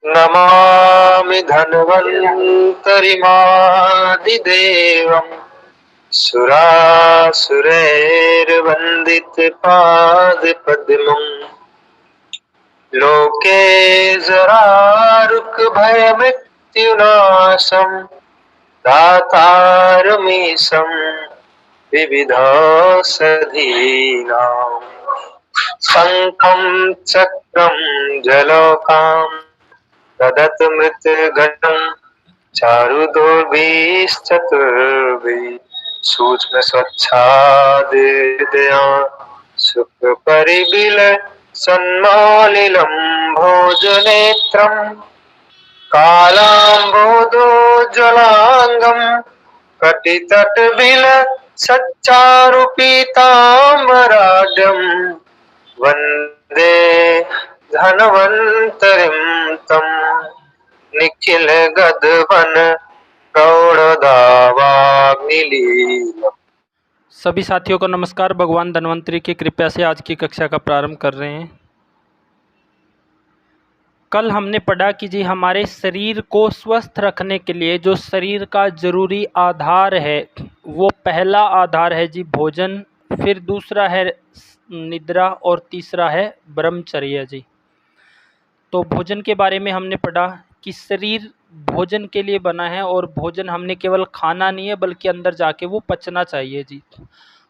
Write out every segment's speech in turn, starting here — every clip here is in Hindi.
नमामि धन्वन्तरिमादिदेवम् सुरासुरैर्वन्दितपादपद्मम् लोके जरारुकभयमृत्युनाशम् दातारमीशं विविधौषधीनाम् शङ्खं चक्रं जलौकाम् ददत् मृत्युघटं चारुदोर्भिश्चतुर्भिः सूक्ष्मस्वच्छादिदया सुखपरिबिलसन्मालिलं भोजनेत्रम् कालाम्बोदोज्ज्वलाङ्गं कटितटविलसच्चारुपीताम्बराढ्यं वन्दे धन्वन्तरिं तं निखिलगगन प्रौढ़दावाग्निलीलम्। सभी साथियों को नमस्कार। भगवान धन्वंतरी की कृपा से आज की कक्षा का प्रारंभ कर रहे हैं। कल हमने पढ़ा कि जी हमारे शरीर को स्वस्थ रखने के लिए जो शरीर का ज़रूरी आधार है वो पहला आधार है जी भोजन, फिर दूसरा है निद्रा और तीसरा है ब्रह्मचर्य जी। तो भोजन के बारे में हमने पढ़ा कि शरीर भोजन के लिए बना है और भोजन हमने केवल खाना नहीं है बल्कि अंदर जाके वो पचना चाहिए जी।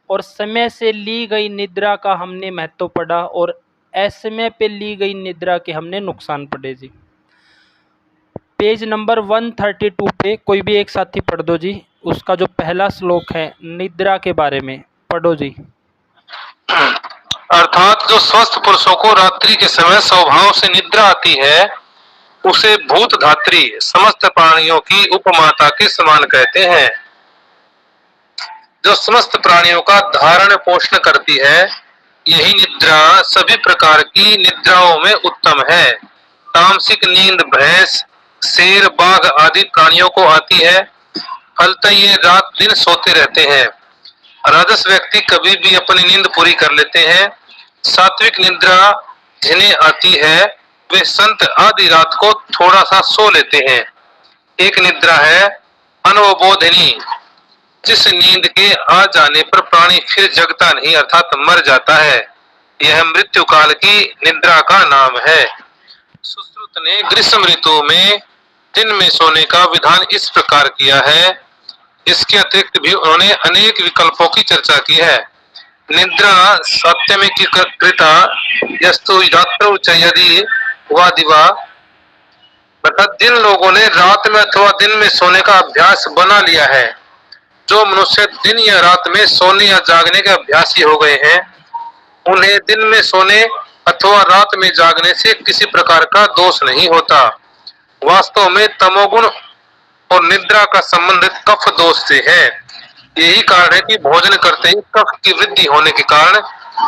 और समय से ली गई निद्रा का हमने महत्व पढ़ा और असमय पे ली गई निद्रा के हमने नुकसान पढ़े जी। पेज नंबर 132 पे कोई भी एक साथी पढ़ दो जी। उसका जो पहला श्लोक है निद्रा के बारे में पढ़ो जी। अर्थात जो स्वस्थ पुरुषों को रात्रि के समय स्वभाव से निद्रा आती है उसे भूत धात्री समस्त प्राणियों की उपमाता के समान कहते हैं। जो समस्त प्राणियों का धारण पोषण करती है यही निद्रा सभी प्रकार की निद्राओं में उत्तम है। तामसिक नींद भैंस, शेर, बाघ आदि प्राणियों को आती है, फलतः ये रात दिन सोते रहते हैं। राजस व्यक्ति कभी भी अपनी नींद पूरी कर लेते हैं। सात्विक निद्रा जिन्हें आती है वे संत आधी रात को थोड़ा सा सो लेते हैं। एक निद्रा है अनवबोधिनी, जिस नींद के आ जाने पर प्राणी फिर जगता नहीं अर्थात मर जाता है। यह मृत्यु काल की निद्रा का नाम है। सुश्रुत ने ग्रीष्म ऋतु में दिन में सोने का विधान इस प्रकार किया है। इसके अतिरिक्त भी उन्होंने अनेक विकल्पों की चर्चा की है। निद्रा सत्य में की कृता यस्तु रात्रौ च यदि वा दिवा, अर्थात जिन लोगों ने रात में अथवा दिन में सोने का अभ्यास बना लिया है, जो मनुष्य दिन या रात में सोने या जागने के अभ्यासी हो गए हैं, उन्हें दिन में सोने अथवा रात में जागने से किसी प्रकार का दोष नहीं होता। वास्तव में तमोगुण और निद्रा का संबंध कफ दोष से है। यही कारण है कि भोजन करते ही कफ की वृद्धि होने के कारण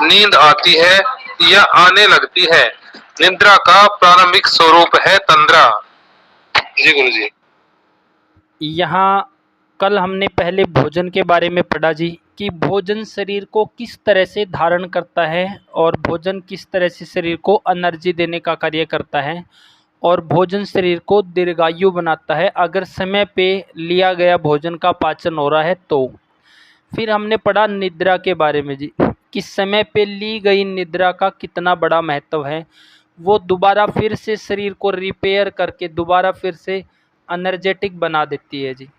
नींद आती है या आने लगती है। निद्रा का प्रारंभिक स्वरूप है तंद्रा। जी गुरु जी। यहाँ कल हमने पहले भोजन के बारे में पढ़ा जी कि भोजन शरीर को किस तरह से धारण करता है और भोजन किस तरह से शरीर को एनर्जी देने का कार्य करता है और भोजन शरीर को दीर्घायु बनाता है अगर समय पे लिया गया भोजन का पाचन हो रहा है तो। फिर हमने पढ़ा निद्रा के बारे में जी कि समय पे ली गई निद्रा का कितना बड़ा महत्व है। वो दोबारा फिर से शरीर को रिपेयर करके दोबारा फिर से एनर्जेटिक बना देती है जी।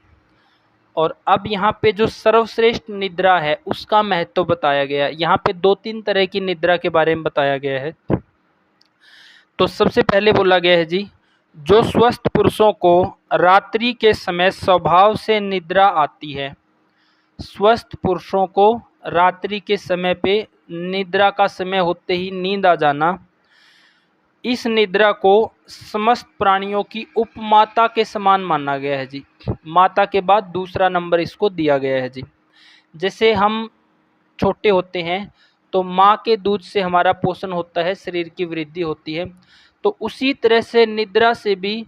और अब यहाँ पे जो सर्वश्रेष्ठ निद्रा है उसका महत्व बताया गया है। यहाँ पे 2-3 तरह की निद्रा के बारे में बताया गया है। तो सबसे पहले बोला गया है जी जो स्वस्थ पुरुषों को रात्रि के समय स्वभाव से निद्रा आती है। स्वस्थ पुरुषों को रात्रि के समय पे निद्रा का समय होते ही नींद आ जाना, इस निद्रा को समस्त प्राणियों की उपमाता के समान माना गया है जी। माता के बाद दूसरा नंबर इसको दिया गया है जी। जैसे हम छोटे होते हैं तो माँ के दूध से हमारा पोषण होता है, शरीर की वृद्धि होती है, तो उसी तरह से निद्रा से भी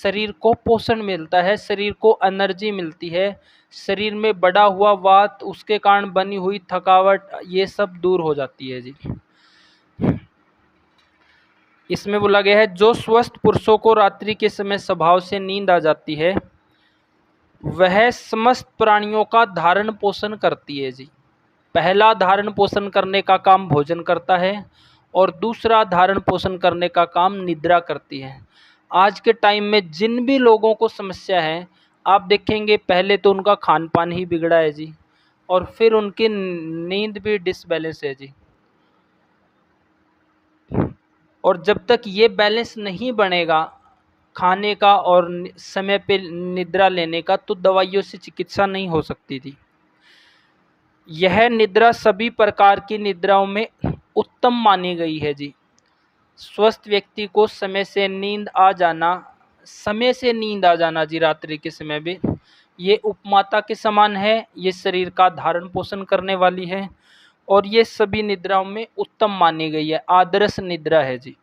शरीर को पोषण मिलता है, शरीर को एनर्जी मिलती है, शरीर में बढ़ा हुआ वात, उसके कारण बनी हुई थकावट, ये सब दूर हो जाती है जी। इसमें बोला गया है जो स्वस्थ पुरुषों को रात्रि के समय स्वभाव से नींद आ जाती है वह समस्त प्राणियों का धारण पोषण करती है जी। पहला धारण पोषण करने का काम भोजन करता है और दूसरा धारण पोषण करने का काम निद्रा करती है। आज के टाइम में जिन भी लोगों को समस्या है आप देखेंगे पहले तो उनका खान पान ही बिगड़ा है जी और फिर उनकी नींद भी डिसबैलेंस है जी। और जब तक ये बैलेंस नहीं बनेगा खाने का और समय पे निद्रा लेने का तो दवाइयों से चिकित्सा नहीं हो सकती थी। यह निद्रा सभी प्रकार की निद्राओं में उत्तम मानी गई है जी। स्वस्थ व्यक्ति को समय से नींद आ जाना जी रात्रि के समय भी ये उपमाता के समान है। ये शरीर का धारण पोषण करने वाली है और ये सभी निद्राओं में उत्तम मानी गई है, आदर्श निद्रा है जी।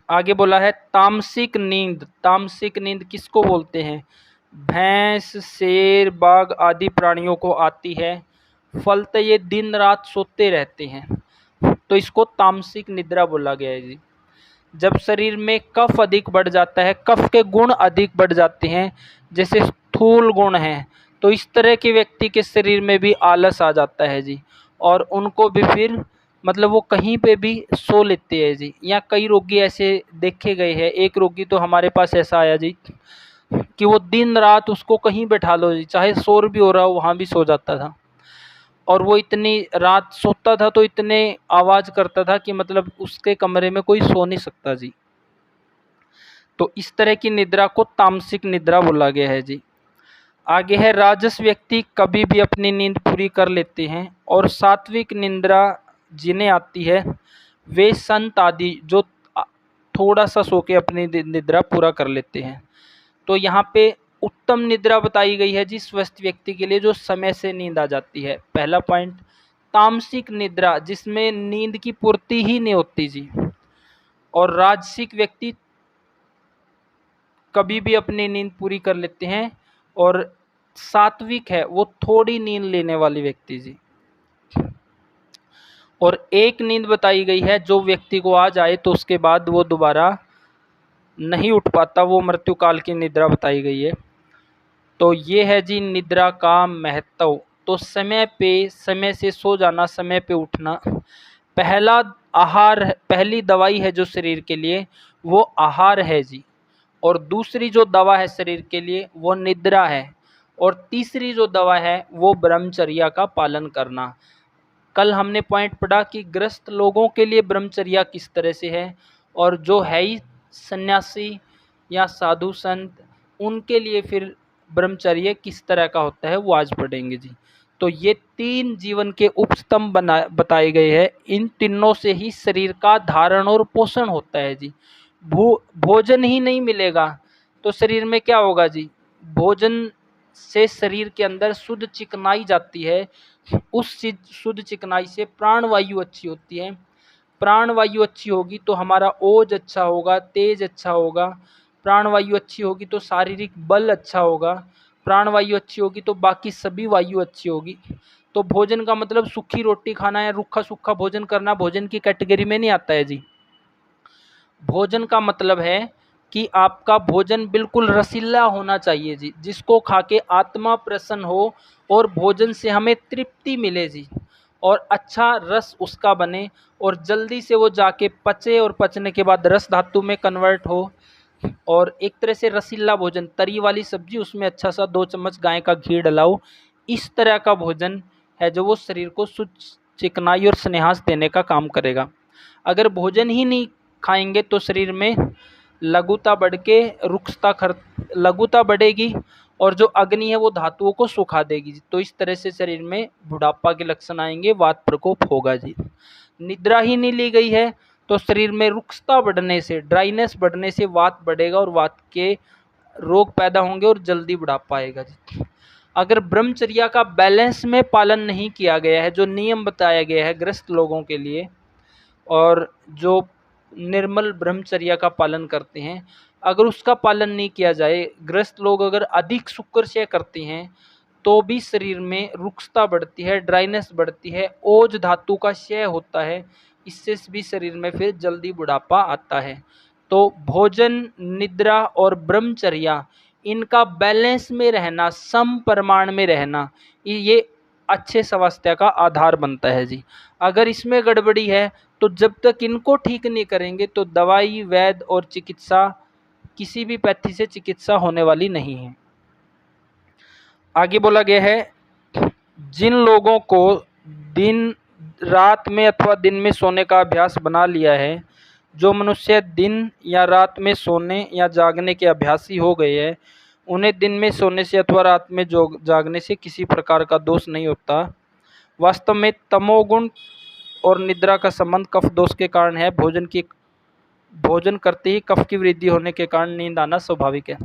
आगे बोला है तामसिक नींद। तामसिक नींद किसको बोलते हैं? भैंस, शेर, बाघ आदि प्राणियों को आती है। फलतः ये दिन रात सोते रहते हैं तो इसको तामसिक निद्रा बोला गया है जी। जब शरीर में कफ अधिक बढ़ जाता है, कफ के गुण अधिक बढ़ जाते हैं जैसे स्थूल गुण हैं, तो इस तरह के व्यक्ति के शरीर में भी आलस आ जाता है जी और उनको भी फिर मतलब वो कहीं पे भी सो लेते हैं जी। या कई रोगी ऐसे देखे गए हैं, एक रोगी तो हमारे पास ऐसा आया जी कि वो दिन रात उसको कहीं बैठा लो जी, चाहे शोर भी हो रहा हो वहाँ भी सो जाता था और वो इतनी रात सोता था तो इतने आवाज़ करता था कि मतलब उसके कमरे में कोई सो नहीं सकता जी। तो इस तरह की निद्रा को तामसिक निद्रा बोला गया है जी। आगे है राजस व्यक्ति कभी भी अपनी नींद पूरी कर लेते हैं और सात्विक निद्रा जिन्हें आती है वे संत आदि जो थोड़ा सा सो के अपनी निद्रा पूरा कर लेते हैं। तो यहाँ पे उत्तम निद्रा बताई गई है जी स्वस्थ व्यक्ति के लिए जो समय से नींद आ जाती है। पहला पॉइंट तामसिक निद्रा जिसमें नींद की पूर्ति ही नहीं होती जी। और राजसिक व्यक्ति कभी भी अपनी नींद पूरी कर लेते हैं और सात्विक है वो थोड़ी नींद लेने वाली व्यक्ति जी। और एक नींद बताई गई है जो व्यक्ति को आ जाए तो उसके बाद वो दोबारा नहीं उठ पाता, वो मृत्युकाल की निद्रा बताई गई है। तो ये है जी निद्रा का महत्व। तो समय से सो जाना, समय पे उठना पहला आहार, पहली दवाई है जो शरीर के लिए वो आहार है जी। और दूसरी जो दवा है शरीर के लिए वो निद्रा है और तीसरी जो दवा है वो ब्रह्मचर्या का पालन करना। कल हमने पॉइंट पढ़ा कि ग्रस्त लोगों के लिए ब्रह्मचर्या किस तरह से है और जो है ही सन्यासी या साधु संत उनके लिए फिर ब्रह्मचर्य किस तरह का होता है वो आज पढ़ेंगे जी। तो ये तीन जीवन के उपस्तंभ बताए गए हैं। इन तीनों से ही शरीर का धारण और पोषण होता है जी। भोजन ही नहीं मिलेगा तो शरीर में क्या होगा जी? भोजन से शरीर के अंदर शुद्ध चिकनाई जाती है, उस शुद्ध चिकनाई से प्राणवायु अच्छी होती है। प्राणवायु अच्छी होगी तो हमारा ओज अच्छा होगा, तेज अच्छा होगा। प्राणवायु अच्छी होगी तो शारीरिक बल अच्छा होगा। प्राणवायु अच्छी होगी तो बाकी सभी वायु अच्छी होगी। तो भोजन का मतलब सूखी रोटी खाना या रूखा सूखा भोजन करना भोजन की कैटेगरी में नहीं आता है जी। भोजन का मतलब है कि आपका भोजन बिल्कुल रसीला होना चाहिए जी, जिसको खा के आत्मा प्रसन्न हो और भोजन से हमें तृप्ति मिले जी और अच्छा रस उसका बने और जल्दी से वो जाके पचे और पचने के बाद रस धातु में कन्वर्ट हो और एक तरह से रसीला भोजन, तरी वाली सब्जी उसमें अच्छा सा 2 चम्मच गाय का घी डलाओ, इस तरह का भोजन है जो वो शरीर को चिकनाई और स्नेहास देने का काम करेगा। अगर भोजन ही नहीं खाएंगे तो शरीर में लघुता बढ़ के लघुता बढ़ेगी और जो अग्नि है वो धातुओं को सुखा देगी। तो इस तरह से शरीर में बुढ़ापा के लक्षण आएंगे, वात प्रकोप होगा जी। निद्रा ही नहीं ली गई है तो शरीर में रुक्षता बढ़ने से, ड्राइनेस बढ़ने से वात बढ़ेगा और वात के रोग पैदा होंगे और जल्दी बुढ़ापा आएगा जी। अगर ब्रह्मचर्या का बैलेंस में पालन नहीं किया गया है, जो नियम बताया गया है ग्रस्त लोगों के लिए और जो निर्मल ब्रह्मचर्या का पालन करते हैं, अगर उसका पालन नहीं किया जाए, ग्रस्त लोग अगर अधिक शुक्रशय करते हैं तो भी शरीर में रुक्षता बढ़ती है, ड्राइनेस बढ़ती है, ओज धातु का क्षय होता है, इससे भी शरीर में फिर जल्दी बुढ़ापा आता है। तो भोजन, निद्रा और ब्रह्मचर्या, इनका बैलेंस में रहना, सम प्रमाण में रहना, ये अच्छे स्वास्थ्य का आधार बनता है जी। अगर इसमें गड़बड़ी है तो जब तक इनको ठीक नहीं करेंगे तो दवाई, वैद्य और चिकित्सा, किसी भी पैथी से चिकित्सा होने वाली नहीं है। आगे बोला गया है, जिन लोगों को दिन रात में अथवा दिन में सोने का अभ्यास बना लिया है, जो मनुष्य दिन या रात में सोने या जागने के अभ्यासी हो गए हैं, उन्हें दिन में सोने से अथवा रात में जागने से किसी प्रकार का दोष नहीं होता। वास्तव में तमोगुण और निद्रा का संबंध कफ दोष के कारण है। भोजन करते ही कफ की वृद्धि होने के कारण नींद आना स्वाभाविक है।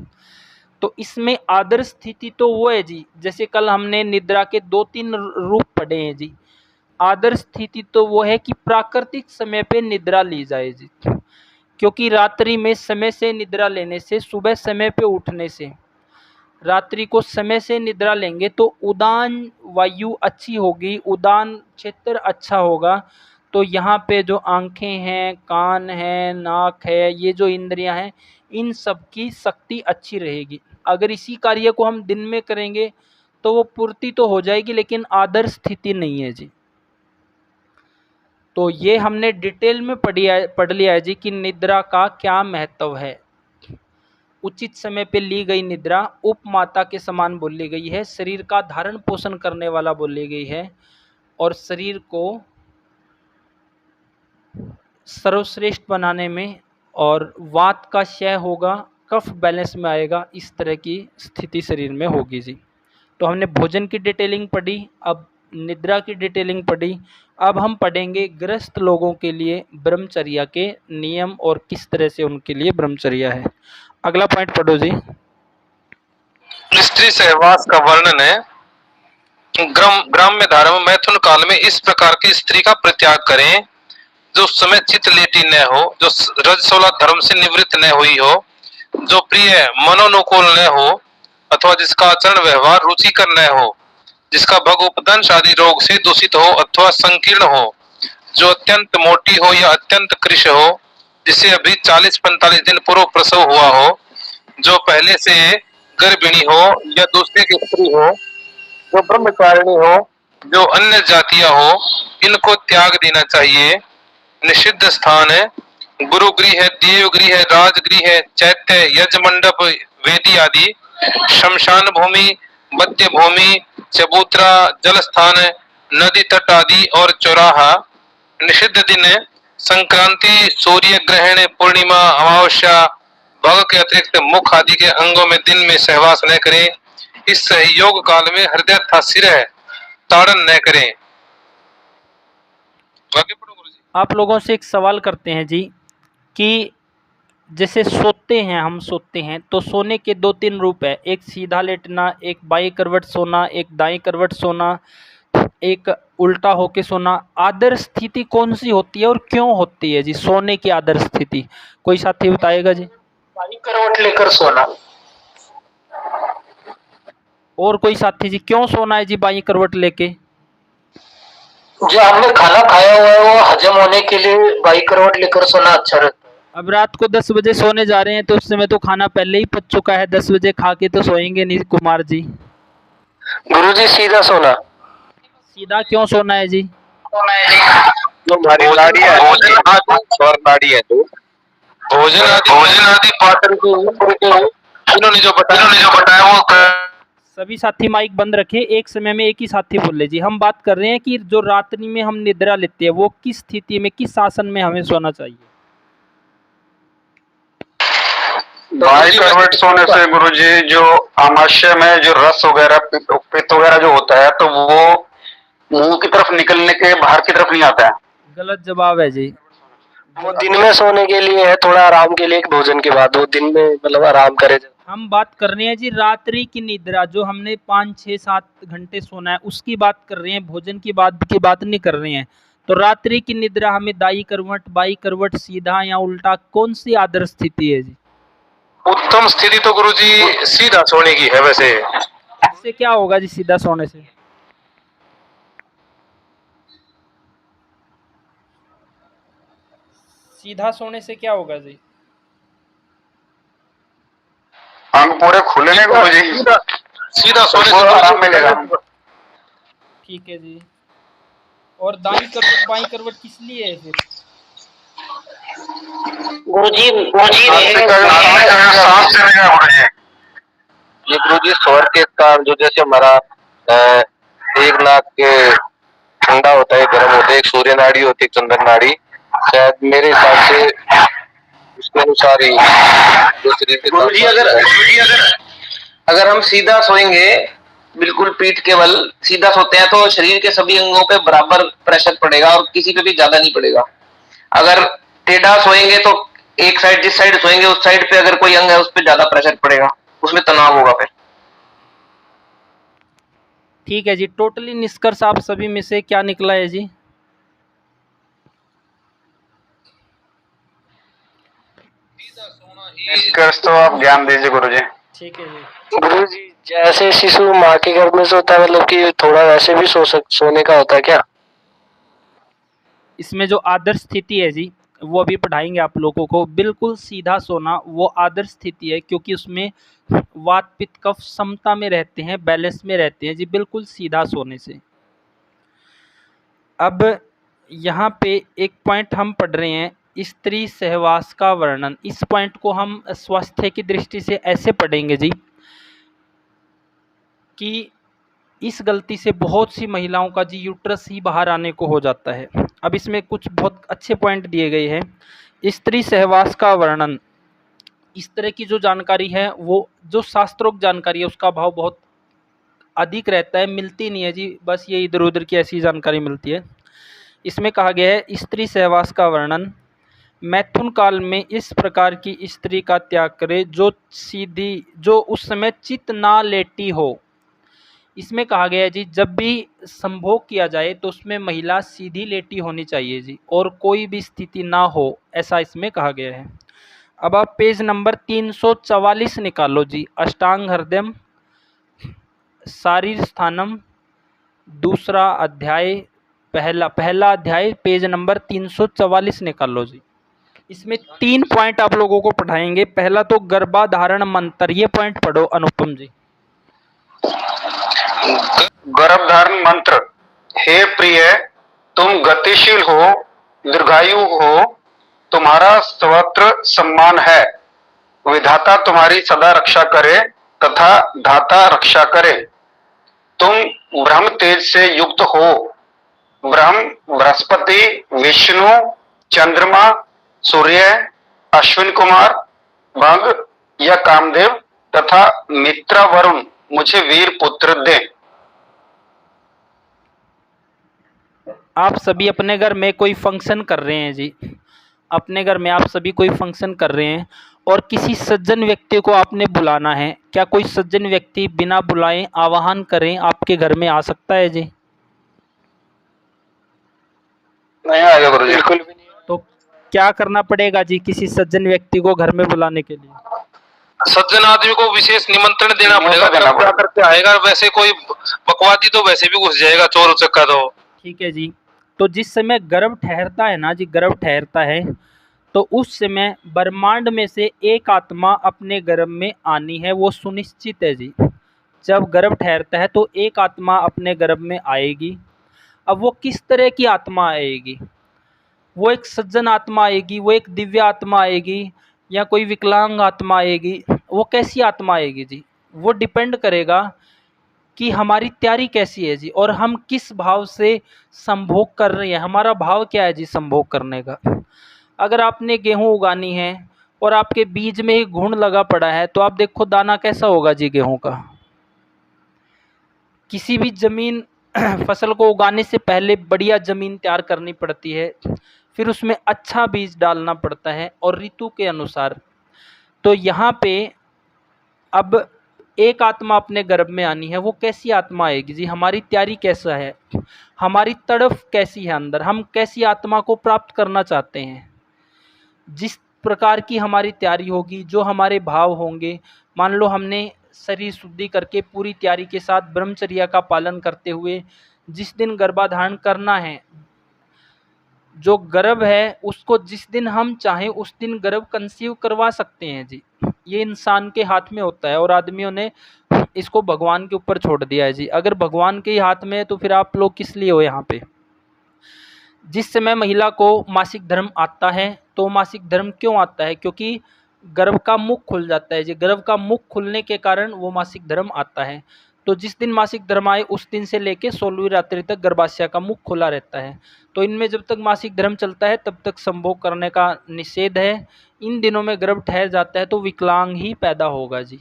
तो इसमें आदर्श स्थिति तो वो है जी, जैसे कल हमने निद्रा के 2-3 रूप पढ़े हैं जी। आदर्श स्थिति तो वो है कि प्राकृतिक समय पे निद्रा ली जाए जी, क्योंकि रात्रि में समय से निद्रा लेने से, सुबह समय पे उठने से, रात्रि को समय से निद्रा लेंगे तो उदान वायु अच्छी होगी, उदान क्षेत्र अच्छा होगा। तो यहाँ पे जो आंखें हैं, कान है, नाक है, ये जो इंद्रियां हैं, इन सब की शक्ति अच्छी रहेगी। अगर इसी कार्य को हम दिन में करेंगे तो वो पूर्ति तो हो जाएगी, लेकिन आदर्श स्थिति नहीं है जी। तो ये हमने डिटेल में पढ़ लिया है जी कि निद्रा का क्या महत्व है। उचित समय पे ली गई निद्रा उपमाता के समान बोली गई है, शरीर का धारण पोषण करने वाला बोली गई है, और शरीर को सर्वश्रेष्ठ बनाने में, और वात का क्षय होगा, कफ बैलेंस में आएगा, इस तरह की स्थिति शरीर में होगी जी। तो हमने भोजन की डिटेलिंग पढ़ी, अब निद्रा की डिटेलिंग पढ़ी। अब हम पढ़ेंगे गृहस्थ लोगों के लिए ब्रह्मचर्या के नियम और किस तरह से उनके लिए ब्रह्मचर्या है। अगला पॉइंट पढ़ो जी। स्त्री सहवास का वर्णन है। ग्राम्य धर्म मैथुन काल में इस प्रकार की स्त्री का परित्याग करें जो उस समय चित लेटी न हो, जो रजसोला धर्म से निवृत्त न हुई हो, जो प्रिय मनोनुकूल न हो, अथवा जिसका आचरण व्यवहार रुचिकर न हो, जिसका भग उपदंश आदि रोग से दूषित हो अथवा संकीर्ण हो, जो अत्यंत मोटी हो या अत्यंत कृश हो, जिसे अभी 40-45 दिन पूर्व प्रसव हुआ हो, जो पहले से गर्भिणी हो या दूसरे की स्त्री हो, जो ब्रह्मचारिणी हो, जो अन्य जातियां हो, इनको त्याग देना चाहिए। निषिद्ध स्थान है गुरुगृह, देवगृह, राजगृह, चैत्य, यज मंडप, वेदी आदि, शमशान भूमि, मध्य भूमि, चबूतरा, जल स्थान, नदी तट आदि और चौराहा। निषिद्ध दिन संक्रांति, सूर्य ग्रहण, पूर्णिमा, अमावस्या, भग के अतिरिक्त मुख आदि के अंगों में दिन में सहवास न करें। इस सहयोग काल में हृदय तथा सिर ताड़न न करें। आप लोगों से एक सवाल करते हैं जी कि जैसे सोते हैं तो सोने के 2-3 रूप है, एक सीधा लेटना, एक बाई करवट सोना, एक दाई करवट सोना, एक उल्टा होके सोना। आदर्श स्थिति कौन सी होती है और क्यों होती है जी सोने की आदर्श स्थिति? कोई साथी बताएगा जी? बाई करवट लेकर सोना। और कोई साथी जी, क्यों सोना है जी बाई करवट लेके? जो हमने खाना खाया हुआ है वो हजम होने के लिए बाई करवट लेकर सोना अच्छा रहता है। अब रात को 10 बजे सोने जा रहे हैं तो उस समय तो खाना पहले ही पच चुका है, 10 बजे खा के तो सोएंगे नहीं कुमार जी। गुरुजी सीधा सोना। सीधा क्यों सोना है जी? जो हमारी नाड़ी है, भोजन आदि पाचन की इन्होंने जो बताया वो सभी साथी माइक बंद रखे, एक समय में एक ही साथी बोले जी। हम बात कर रहे हैं कि जो रात्रि में हम निद्रा लेते हैं वो किस स्थिति में, किस आसन में हमें सोना चाहिए? बाई करवट सोने से गुरुजी जो आमाशय में जो रस वगैरह, पित्त वगैरह जो होता है तो वो मुंह की तरफ निकलने के बाहर की तरफ नहीं आता है। गलत जवाब है जी। वो दिन में सोने के लिए है, थोड़ा आराम के लिए, भोजन के बाद वो दिन में मतलब आराम करे। हम बात कर रहे हैं जी रात्रि की निद्रा, जो हमने 5-6-7 घंटे सोना है उसकी बात कर रहे हैं, भोजन की बात नहीं कर रहे हैं। तो रात्रि की निद्रा हमें दाई करवट, बाई करवट, सीधा या उल्टा, कौन सी आदर्श स्थिति है जी? उत्तम स्थिति तो गुरुजी सीधा सोने की है। वैसे इससे क्या होगा जी सीधा सोने से? सीधा सोने से क्या होगा जी? अंग पूरे खुलेंगे गुरुजी, सीधा सीधा सोने सबको से आराम मिलेगा। ठीक है जी। और दाई करवट बाई करवट किस लिए है फिर? गुरुजी नासिका का जो सांस चलेगा गुरुजी। ये गुरुजी स्वर के कारण जो जैसे हमारा एक नाक के ठंडा होता है, गर्म होता है, एक सूर्य नाड़ी होती है, एक चंद्र नाड़ी, शायद मेरे हिसाब से उसके अनुसार ही जो शरीर के गुरुजी अगर हम सीधा सोएंगे, बिल्कुल पीठ के बल सीधा सोते हैं तो शरीर के सभी अंगों पे बराबर प्रेशर पड़ेगा और किसी पे भी ज्यादा नहीं पड़ेगा। अगर टेढ़ा सोएंगे तो एक साइड, जिस साइड सोएंगे उस साइड पे अगर कोई अंग है उस पे ज्यादा प्रेशर पड़ेगा, उसमें तनाव होगा फिर। ठीक है जी। टोटली निष्कर्ष आप सभी में से क्या निकला है जी? निष्कर्ष तो आप ज्ञान दीजिए गुरुजी। ठीक है जी। गुरुजी जैसे शिशु माँ के गर्भ में सोता है, मतलब कि थोड़ा वैसे भी सोने का होता है क्या? इसमें जो आदर्श स्थिति है जी वो अभी पढ़ाएंगे आप लोगों को। बिल्कुल सीधा सोना वो आदर्श स्थिति है, क्योंकि उसमें वात पित्त कफ समता में रहते हैं, बैलेंस में रहते हैं जी, बिल्कुल सीधा सोने से। अब यहाँ पे एक पॉइंट हम पढ़ रहे हैं, स्त्री सहवास का वर्णन। इस पॉइंट को हम स्वास्थ्य की दृष्टि से ऐसे पढ़ेंगे जी कि इस गलती से बहुत सी महिलाओं का जी यूट्रस ही बाहर आने को हो जाता है। अब इसमें कुछ बहुत अच्छे पॉइंट दिए गए हैं। स्त्री सहवास का वर्णन, इस तरह की जो जानकारी है वो जो शास्त्रोक्त जानकारी है उसका अभाव बहुत अधिक रहता है, मिलती नहीं है जी, बस ये इधर उधर की ऐसी जानकारी मिलती है। इसमें कहा गया है स्त्री सहवास का वर्णन, मैथुन काल में इस प्रकार की स्त्री का त्याग करे जो उस समय चित ना लेटी हो। इसमें कहा गया है जी जब भी संभोग किया जाए तो उसमें महिला सीधी लेटी होनी चाहिए जी, और कोई भी स्थिति ना हो, ऐसा इसमें कहा गया है। अब आप पेज नंबर 344 निकालो जी। अष्टांग हृदयम शारीर स्थानम, दूसरा अध्याय, पहला अध्याय, पेज नंबर 344 निकालो जी। इसमें 3 पॉइंट आप लोगों को पढ़ाएंगे। पहला तो गर्भाधारण मंत्र, ये पॉइंट पढ़ो अनुपम जी। गर्भधारण मंत्र। हे प्रिय, तुम गतिशील हो, दीर्घायु हो, तुम्हारा सर्वत्र सम्मान है। विधाता तुम्हारी सदा रक्षा करे तथा धाता रक्षा करे। तुम ब्रह्म तेज से युक्त हो। ब्रह्म, बृहस्पति, विष्णु, चंद्रमा, सूर्य, अश्विन कुमार, भंग या कामदेव तथा मित्र वरुण मुझे वीर पुत्र दे। आप सभी अपने घर में कोई फंक्शन कर रहे हैं जी, अपने घर में आप सभी कोई फंक्शन कर रहे हैं और किसी सज्जन व्यक्ति को आपने बुलाना है। क्या कोई सज्जन व्यक्ति बिना बुलाए आवाहन करें आपके घर में आ सकता है जी? नहीं आएगा गुरुजी। बिल्कुल भी नहीं। तो क्या करना पड़ेगा जी किसी सज्जन व्यक्ति को घर में बुलाने के लिए? सज्जन आदमी को विशेष निमंत्रण देना पड़ेगा, तब जा करके आएगा। वैसे कोई बकवादी तो वैसे भी घुस जाएगा, चोर उचक्का तो। ठीक है जी। तो जिस समय गर्भ ठहरता है ना जी, गर्भ ठहरता है तो उस समय ब्रह्मांड में से एक आत्मा अपने गर्भ में आनी है, वो सुनिश्चित है जी। जब गर्भ ठहरता है तो एक आत्मा अपने गर्भ में आएगी। अब वो किस तरह की आत्मा आएगी? वो एक सज्जन आत्मा आएगी, वो एक दिव्य आत्मा आएगी, या कोई विकलांग आत्मा आएगी? वो कैसी आत्मा आएगी जी? वो डिपेंड करेगा कि हमारी तैयारी कैसी है जी, और हम किस भाव से संभोग कर रहे हैं। हमारा भाव क्या है जी संभोग करने का? अगर आपने गेहूं उगानी है और आपके बीज में एक घुन लगा पड़ा है तो आप देखो दाना कैसा होगा जी गेहूं का। किसी भी जमीन फसल को उगाने से पहले बढ़िया ज़मीन तैयार करनी पड़ती है, फिर उसमें अच्छा बीज डालना पड़ता है और ऋतु के अनुसार। तो यहाँ पे अब एक आत्मा अपने गर्भ में आनी है, वो कैसी आत्मा आएगी जी? हमारी तैयारी कैसा है, हमारी तड़फ कैसी है अंदर, हम कैसी आत्मा को प्राप्त करना चाहते हैं। जिस प्रकार की हमारी तैयारी होगी, जो हमारे भाव होंगे, मान लो हमने शरीर शुद्धि करके पूरी तैयारी के साथ ब्रह्मचर्या का पालन करते हुए जिस दिन गर्भाधारण करना है, जो गर्भ है उसको जिस दिन हम चाहें उस दिन गर्भ कंसीव करवा सकते हैं जी। ये इंसान के हाथ में होता है और आदमियों ने इसको भगवान के ऊपर छोड़ दिया है जी। अगर भगवान के ही हाथ में है तो फिर आप लोग किस लिए हो यहाँ पे। जिस समय महिला को मासिक धर्म आता है, तो मासिक धर्म क्यों आता है? क्योंकि गर्भ का मुख खुल जाता है जी। गर्भ का मुख खुलने के कारण वो मासिक धर्म आता है। तो जिस दिन मासिक धर्म आए उस दिन से लेके 16वीं रात्रि तक गर्भाशय का मुख खुला रहता है। तो इनमें जब तक मासिक धर्म चलता है तब तक संभोग करने का निषेध है। इन दिनों में गर्भ ठहर जाता है तो विकलांग ही पैदा होगा जी।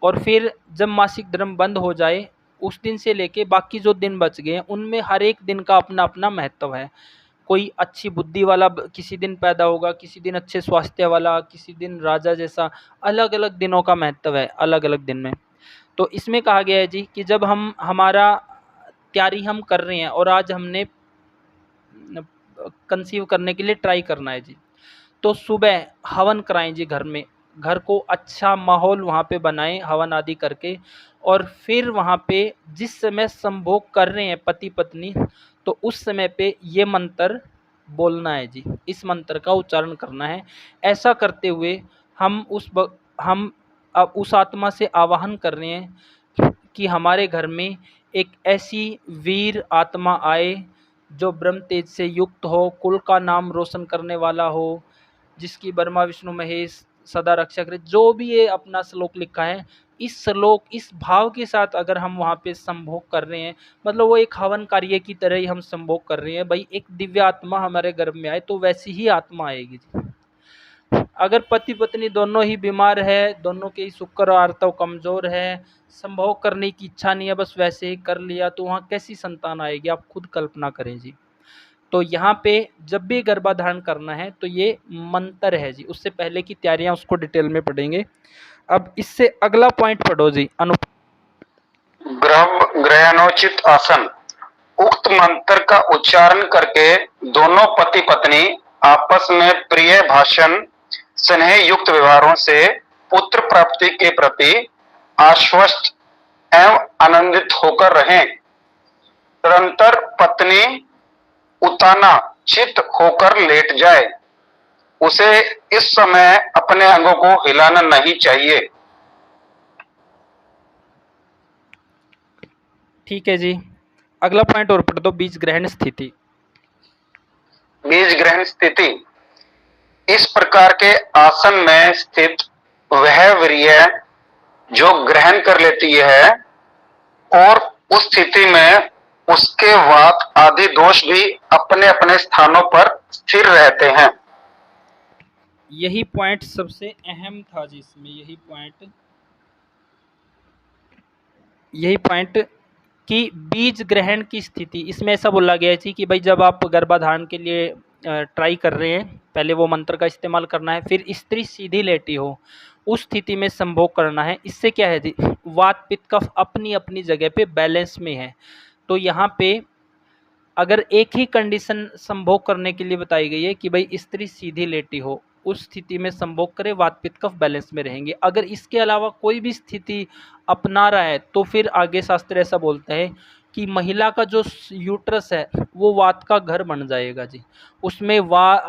और फिर जब मासिक धर्म बंद हो जाए उस दिन से लेके बाकी जो दिन बच गए हैं उनमें हर एक दिन का अपना अपना महत्व है। कोई अच्छी बुद्धि वाला किसी दिन पैदा होगा, किसी दिन अच्छे स्वास्थ्य वाला, किसी दिन राजा जैसा, अलग अलग दिनों का महत्व है अलग अलग दिन में। तो इसमें कहा गया है जी कि जब हम हमारा तैयारी हम कर रहे हैं और आज हमने कंसीव करने के लिए ट्राई करना है जी, तो सुबह हवन कराएं जी। घर में घर को अच्छा माहौल वहाँ पे बनाएं हवन आदि करके, और फिर वहाँ पे जिस समय संभोग कर रहे हैं पति पत्नी, तो उस समय पे ये मंत्र बोलना है जी। इस मंत्र का उच्चारण करना है। ऐसा करते हुए हम अब उस आत्मा से आवाहन कर रहे हैं कि हमारे घर में एक ऐसी वीर आत्मा आए जो ब्रह्म तेज से युक्त हो, कुल का नाम रोशन करने वाला हो, जिसकी ब्रह्मा विष्णु महेश सदा रक्षा करे। जो भी ये अपना श्लोक लिखा है, इस श्लोक इस भाव के साथ अगर हम वहाँ पे संभोग कर रहे हैं, मतलब वो एक हवन कार्य की तरह ही हम संभोग कर रहे हैं। भाई एक दिव्य आत्मा हमारे गर्भ में आए तो वैसी ही आत्मा आएगी जी। अगर पति पत्नी दोनों ही बीमार है, दोनों के ही शुक्र और आर्तव कमजोर है, संभोग करने की इच्छा नहीं है, बस वैसे ही कर लिया, तो वहाँ कैसी संतान आएगी? आप खुद कल्पना करें जी। तो यहाँ पे जब भी गर्भाधारण करना है तो ये मंत्र है जी। उससे पहले की तैयारियां उसको डिटेल में पढ़ेंगे। अब इससे अगला पॉइंट पढ़ो जी। ब्रह्म ग्रहणोचित आसन। उक्त मंत्र का उच्चारण करके दोनों पति पत्नी आपस में प्रिय भाषण स्नेह युक्त व्यवहारों से पुत्र प्राप्ति के प्रति आश्वस्त एवं आनंदित होकर रहें। तदंतर पत्नी उताना चित होकर लेट जाए। उसे इस समय अपने अंगों को हिलाना नहीं चाहिए। ठीक है जी। अगला पॉइंट और पढ़ दो, बीज ग्रहण स्थिति। बीज ग्रहण स्थिति। इस प्रकार के आसन में स्थित वह वीर्य जो ग्रहण कर लेती है और उस स्थिति में उसके वात आदि दोष भी अपने अपने स्थानों पर स्थिर रहते हैं। यही पॉइंट सबसे अहम था जी इसमें। यही पॉइंट कि बीज ग्रहण की स्थिति, इसमें ऐसा बोला गया है कि भाई जब आप गर्भाधारण के लिए ट्राई कर रहे हैं, पहले वो मंत्र का इस्तेमाल करना है, फिर स्त्री सीधी लेटी हो उस स्थिति में संभोग करना है। इससे क्या है जी, वात पित्त कफ अपनी अपनी जगह पे बैलेंस में है। तो यहाँ पे अगर एक ही कंडीशन संभोग करने के लिए बताई गई है कि भाई स्त्री सीधी लेटी हो, उस स्थिति में संभोग करे, वात पित्त कफ बैलेंस में रहेंगे। अगर इसके अलावा कोई भी स्थिति अपना रहा है तो फिर आगे शास्त्र ऐसा बोलता है कि महिला का जो यूट्रस है वो वात का घर बन जाएगा जी। उसमें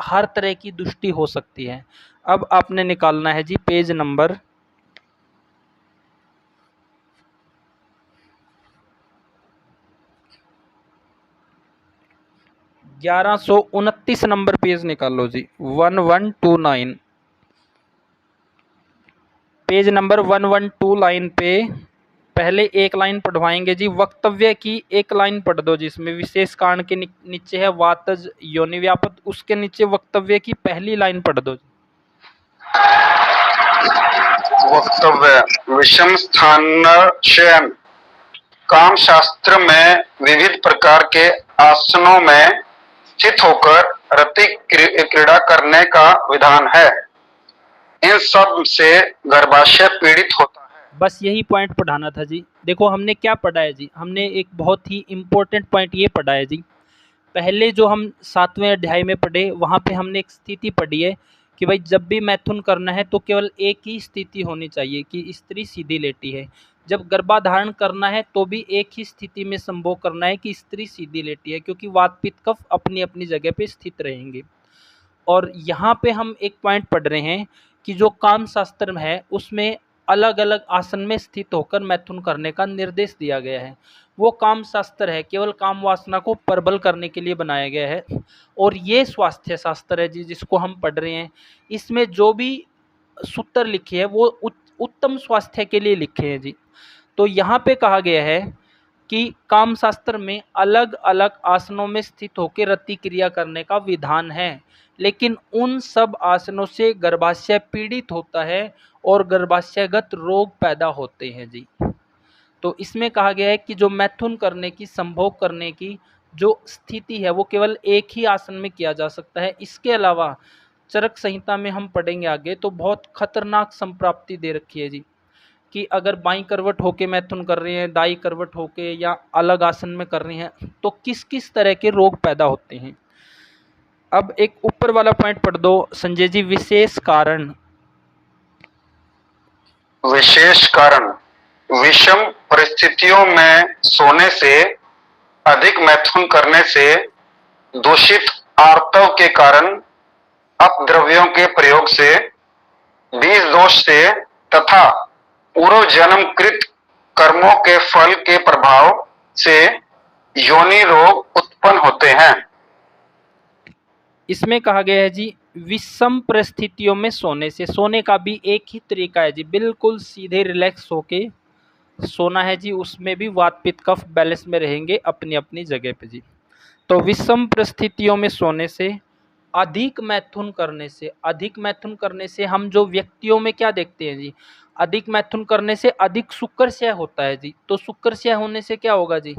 हर तरह की दुष्टि हो सकती है। अब आपने निकालना है जी पेज नंबर 1129 नंबर पेज निकाल लो जी। 1129 पेज नंबर 112 लाइन पे पहले एक लाइन पढ़वाएंगे जी। वक्तव्य की एक लाइन पढ़ दो जिसमें विशेष कारण के नीचे है वातज योनि व्यापत, उसके नीचे वक्तव्य की पहली लाइन पढ़ दो। वक्तव्य। विषम स्थान शयन। काम शास्त्र में विविध प्रकार के आसनों में स्थित होकर रति क्रीड़ा करने का विधान है। इन सब से गर्भाशय पीड़ित होता है। बस यही पॉइंट पढ़ाना था जी। देखो हमने क्या पढ़ा है जी, हमने एक बहुत ही इम्पोर्टेंट पॉइंट ये पढ़ा है जी। पहले जो हम 7वें अध्याय में पढ़े वहाँ पे हमने एक स्थिति पढ़ी है कि भाई जब भी मैथुन करना है तो केवल एक ही स्थिति होनी चाहिए कि स्त्री सीधी लेटी है। जब गर्भाधारण करना है तो भी एक ही स्थिति में संभोग करना है कि स्त्री सीधी लेटी है, क्योंकि वात पित्त कफ अपनी अपनी जगह पे स्थित रहेंगे। और यहाँ पे हम एक पॉइंट पढ़ रहे हैं कि जो काम शास्त्र है उसमें अलग अलग आसन में स्थित होकर मैथुन करने का निर्देश दिया गया है। वो काम शास्त्र है केवल काम वासना को प्रबल करने के लिए बनाया गया है। और ये स्वास्थ्य शास्त्र है जी जिसको हम पढ़ रहे हैं। इसमें जो भी सूत्र लिखे हैं वो उत्तम स्वास्थ्य के लिए लिखे हैं जी। तो यहाँ पे कहा गया है कि काम शास्त्र में अलग अलग आसनों में स्थित होकर रति क्रिया करने का विधान है, लेकिन उन सब आसनों से गर्भाशय पीड़ित होता है और गर्भाशयगत रोग पैदा होते हैं जी। तो इसमें कहा गया है कि जो मैथुन करने की, संभोग करने की जो स्थिति है वो केवल एक ही आसन में किया जा सकता है। इसके अलावा चरक संहिता में हम पढ़ेंगे आगे तो बहुत खतरनाक संप्राप्ति दे रखी है जी कि अगर बाईं करवट होके मैथुन कर रहे हैं, दाई करवट होके या अलग आसन में कर रहे हैं तो किस किस तरह के रोग पैदा होते हैं। अब एक ऊपर वाला पॉइंट पढ़ दो संजय जी, विशेष कारण। विशेष कारण, विषम परिस्थितियों में सोने से, अधिक मैथुन करने से, दूषित आर्तव के कारण, अपद्रव्यों के प्रयोग से, बीज दोष से तथा पूर्व जन्मकृत कर्मों के फल के प्रभाव से योनि रोग उत्पन्न होते हैं। इसमें कहा गया है जी विषम परिस्थितियों में सोने से। सोने का भी एक ही तरीका है जी, बिल्कुल सीधे रिलैक्स होके सोना है जी। उसमें भी वात पित्त कफ बैलेंस में रहेंगे अपनी अपनी जगह पे जी। तो विषम परिस्थितियों में सोने से, अधिक मैथुन करने से। अधिक मैथुन करने से हम जो व्यक्तियों में क्या देखते हैं जी, अधिक मैथुन करने से अधिक शुक्रक्षय होता है जी। तो शुक्रक्षय होने से क्या होगा जी,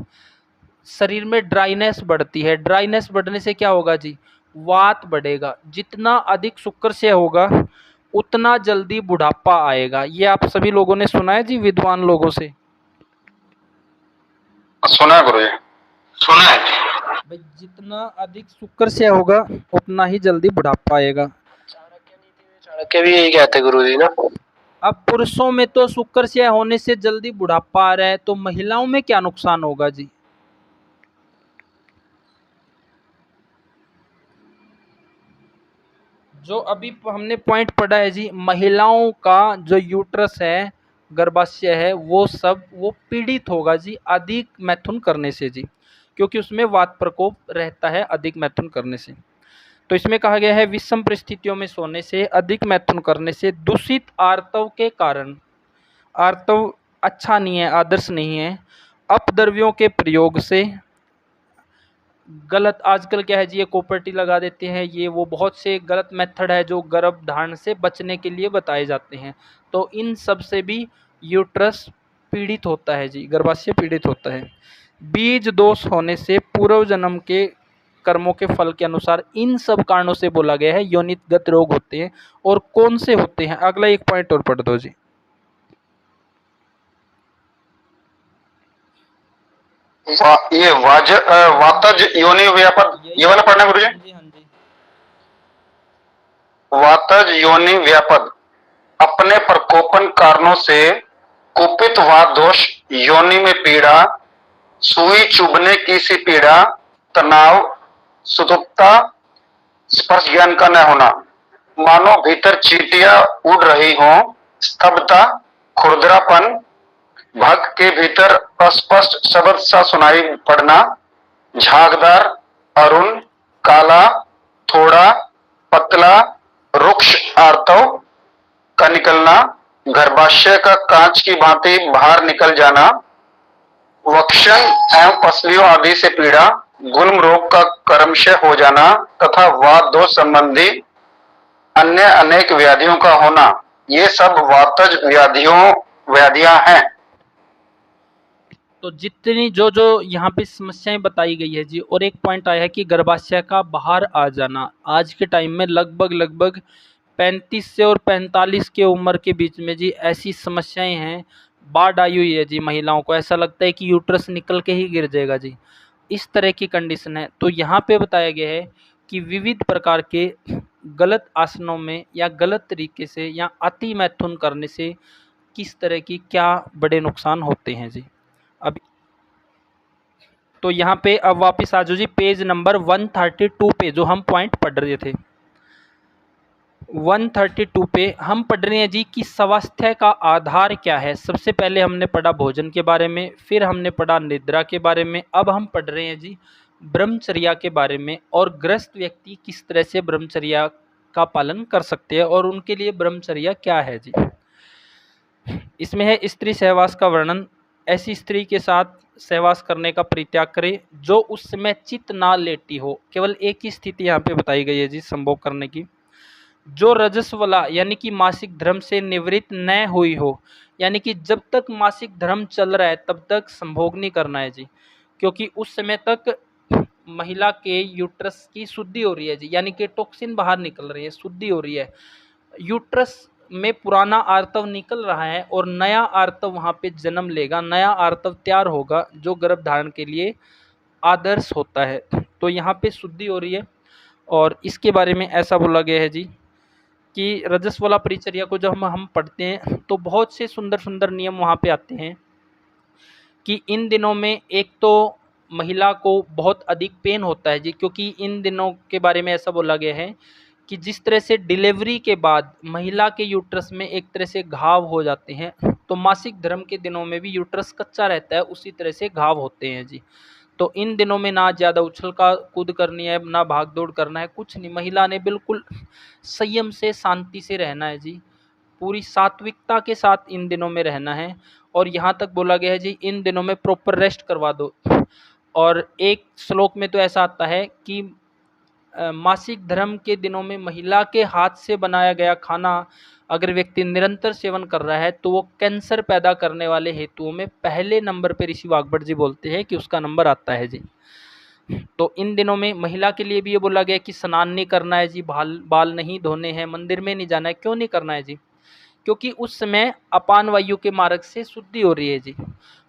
शरीर में ड्राइनेस बढ़ती है। ड्राइनेस बढ़ने से क्या होगा जी, वात बढ़ेगा। जितना अधिक शुक्रक्षय होगा उतना जल्दी बुढ़ापा आएगा। ये आप सभी लोगों ने सुना है जी विद्वान लोगों से। सुना गुरु जी, सुना है जी। भाई जितना अधिक शुक्रक्षय होगा उतना ही जल्दी बुढ़ापा आएगा। चाणक्य भी यही कहते गुरुजी ना। अब पुरुषों में तो शुक्रक्षय होने से जल्दी बुढ़ापा आ रहा है, तो महिलाओं में क्या नुकसान होगा जी। जो अभी हमने पॉइंट पढ़ा है जी, महिलाओं का जो यूट्रस है, गर्भाशय है, वो पीड़ित होगा जी अधिक मैथुन करने से जी, क्योंकि उसमें वात प्रकोप रहता है अधिक मैथुन करने से। तो इसमें कहा गया है विषम परिस्थितियों में सोने से, अधिक मैथुन करने से, दूषित आर्तव के कारण। आर्तव अच्छा नहीं है, आदर्श नहीं है। अपद्रव्यों के प्रयोग से, गलत आजकल क्या है जी, ये कॉपर्टी लगा देते हैं, ये वो बहुत से गलत मेथड है जो गर्भधारण से बचने के लिए बताए जाते हैं। तो इन सब से भी यूट्रस पीड़ित होता है जी, गर्भाशय पीड़ित होता है। बीज दोष होने से, पूर्व जन्म के कर्मों के फल के अनुसार, इन सब कारणों से बोला गया है योनिगत रोग होते हैं। और कौन से होते हैं, अगला एक पॉइंट और पढ़ दो जी। ये वातज योनि व्यापद, ये वाला पढ़ना गुरु जी। हाँ जी। वातज योनि व्यापद, अपने प्रकोपन कारणों से कुपित वात दोष, योनि में पीड़ा, सुई चुभने की सी पीड़ा, तनाव, सुतुक्ता, स्पर्श ज्ञान का न होना, मानो भीतर चींटियां उड़ रही हों, स्तब्धता, खुरदरापन, भग के भीतर अस्पष्ट शब्द सा सुनाई पड़ना, झागदार, अरुण, काला, थोड़ा, पतला, रुक्ष आर्तव का निकलना, गर्भाशय का कांच की भांति बाहर निकल जाना, वक्षण एवं पसलियों आदि से पीड़ा, गुल्म रोग का कर्मशय हो जाना तथा वात दोष संबंधी अन्य अनेक व्याधियों का होना, ये सब वातज व्याधियां हैं। तो जितनी जो यहाँ पे समस्याएं बताई गई है जी, और एक पॉइंट आया है कि गर्भाशय का बाहर आ जाना। आज के टाइम में लगभग 35 से और 45 के उम्र के बीच में जी ऐसी समस्याएं हैं। बाढ़ आई हुई है जी, महिलाओं को ऐसा लगता है कि यूट्रस निकल के ही गिर जाएगा जी, इस तरह की कंडीशन है। तो यहाँ पे बताया गया है कि विविध प्रकार के गलत आसनों में या गलत तरीके से या अति मैथुन करने से किस तरह की क्या बड़े नुकसान होते हैं जी। अब तो यहाँ पे अब वापस आ जाओ जी पेज नंबर 132 पे, जो हम पॉइंट पढ़ रहे थे 132 पे हम पढ़ रहे हैं जी कि स्वास्थ्य का आधार क्या है। सबसे पहले हमने पढ़ा भोजन के बारे में, फिर हमने पढ़ा निद्रा के बारे में, अब हम पढ़ रहे हैं जी ब्रह्मचर्या के बारे में और ग्रस्त व्यक्ति किस तरह से ब्रह्मचर्या का पालन कर सकते हैं और उनके लिए ब्रह्मचर्या क्या है जी। इसमें है स्त्री सहवास का वर्णन। ऐसी स्त्री के साथ सहवास करने का परित्याग करे जो उस समय चित्त ना लेती हो। केवल एक ही स्थिति यहाँ पे बताई गई है जी संभोग करने की। जो रजस्वला यानी कि मासिक धर्म से निवृत्त न हुई हो, यानी कि जब तक मासिक धर्म चल रहा है तब तक संभोग नहीं करना है जी, क्योंकि उस समय तक महिला के यूट्रस की शुद्धि हो रही है जी, यानी कि टॉक्सिन बाहर निकल रही है, शुद्धि हो रही है, यूट्रस में पुराना आर्तव निकल रहा है और नया आर्तव वहाँ पे जन्म लेगा, नया आर्तव तैयार होगा जो गर्भ धारण के लिए आदर्श होता है। तो यहाँ पे शुद्धि हो रही है और इसके बारे में ऐसा बोला गया है जी कि रजस्वला परिचर्या को जब हम पढ़ते हैं तो बहुत से सुंदर सुंदर नियम वहाँ पे आते हैं कि इन दिनों में एक तो महिला को बहुत अधिक पेन होता है जी, क्योंकि इन दिनों के बारे में ऐसा बोला गया है कि जिस तरह से डिलीवरी के बाद महिला के यूट्रस में एक तरह से घाव हो जाते हैं, तो मासिक धर्म के दिनों में भी यूट्रस कच्चा रहता है, उसी तरह से घाव होते हैं जी। तो इन दिनों में ना ज़्यादा उछल का कूद करनी है, ना भाग दौड़ करना है, कुछ नहीं। महिला ने बिल्कुल संयम से शांति से रहना है जी, पूरी सात्विकता के साथ इन दिनों में रहना है। और यहाँ तक बोला गया है जी इन दिनों में प्रॉपर रेस्ट करवा दो। और एक श्लोक में तो ऐसा आता है कि मासिक धर्म के दिनों में महिला के हाथ से बनाया गया खाना अगर व्यक्ति निरंतर सेवन कर रहा है तो वो कैंसर पैदा करने वाले हेतुओं में पहले नंबर पे ऋषि वाग्भट जी बोलते हैं कि उसका नंबर आता है जी। तो इन दिनों में महिला के लिए भी ये बोला गया कि स्नान नहीं करना है जी, बाल नहीं धोने हैं, मंदिर में नहीं जाना है। क्यों नहीं करना है जी? क्योंकि उस समय अपान वायु के मार्ग से शुद्धि हो रही है जी।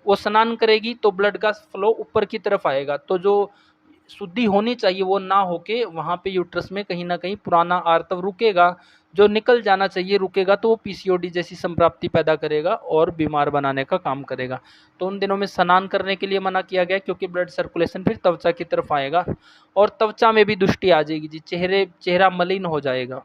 वो स्नान करेगी तो ब्लड का फ्लो ऊपर की तरफ आएगा, तो जो शुद्धि होनी चाहिए वो ना होके वहाँ पे यूट्रस में कहीं ना कहीं पुराना आर्तव रुकेगा, जो निकल जाना चाहिए रुकेगा, तो वो पीसीओडी जैसी संप्राप्ति पैदा करेगा और बीमार बनाने का काम करेगा। तो उन दिनों में स्नान करने के लिए मना किया गया, क्योंकि ब्लड सर्कुलेशन फिर त्वचा की तरफ आएगा और त्वचा में भी दुष्टि आ जाएगी जी, चेहरा मलिन हो जाएगा।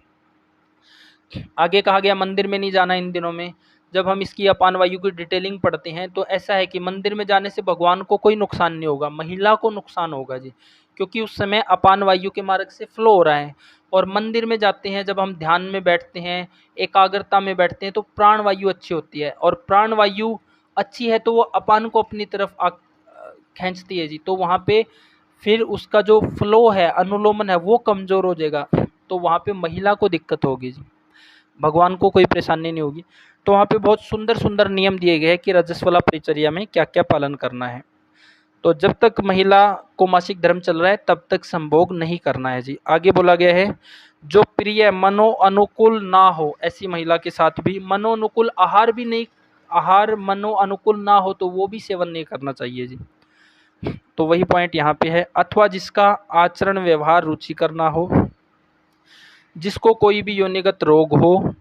आगे कहा गया मंदिर में नहीं जाना इन दिनों में। जब हम इसकी अपान वायु की डिटेलिंग पढ़ते हैं तो ऐसा है कि मंदिर में जाने से भगवान को कोई नुकसान नहीं होगा, महिला को नुकसान होगा जी, क्योंकि उस समय अपान वायु के मार्ग से फ्लो हो रहा है। और मंदिर में जाते हैं जब हम ध्यान में बैठते हैं, एकाग्रता में बैठते हैं, तो प्राण वायु अच्छी होती है और प्राण वायु अच्छी है तो वो अपान को अपनी तरफ खींचती है जी। तो वहाँ पे फिर उसका जो फ्लो है, अनुलोमन है, वो कमज़ोर हो जाएगा, तो वहाँ पे महिला को दिक्कत होगी जी, भगवान को कोई परेशानी नहीं होगी। तो वहाँ पे बहुत सुंदर सुंदर नियम दिए गए हैं कि रजस्वला परिचर्या में क्या क्या पालन करना है। तो जब तक महिला को मासिक धर्म चल रहा है तब तक संभोग नहीं करना है जी। आगे बोला गया है जो प्रिय मनो अनुकूल ना हो, ऐसी महिला के साथ भी मनो अनुकूल आहार भी नहीं, आहार मनो अनुकूल ना हो तो वो भी सेवन नहीं करना चाहिए जी। तो वही पॉइंट यहाँ पे है। अथवा जिसका आचरण व्यवहार रुचिकर ना हो, जिसको कोई भी योनिगत रोग हो,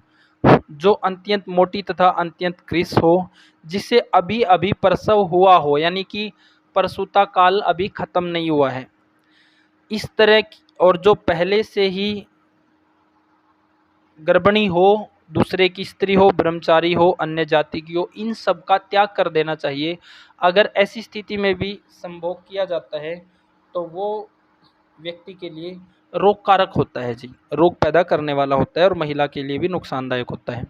जो अत्यंत मोटी तथा अत्यंत कृश हो, जिसे अभी अभी प्रसव हुआ हो, यानी कि प्रसूता काल अभी खत्म नहीं हुआ है, इस तरह और जो पहले से ही गर्भिणी हो, दूसरे की स्त्री हो, ब्रह्मचारी हो, अन्य जाति की हो, इन सब का त्याग कर देना चाहिए। अगर ऐसी स्थिति में भी संभोग किया जाता है तो वो व्यक्ति के लिए रोग कारक होता है जी, रोग पैदा करने वाला होता है और महिला के लिए भी नुकसानदायक होता है।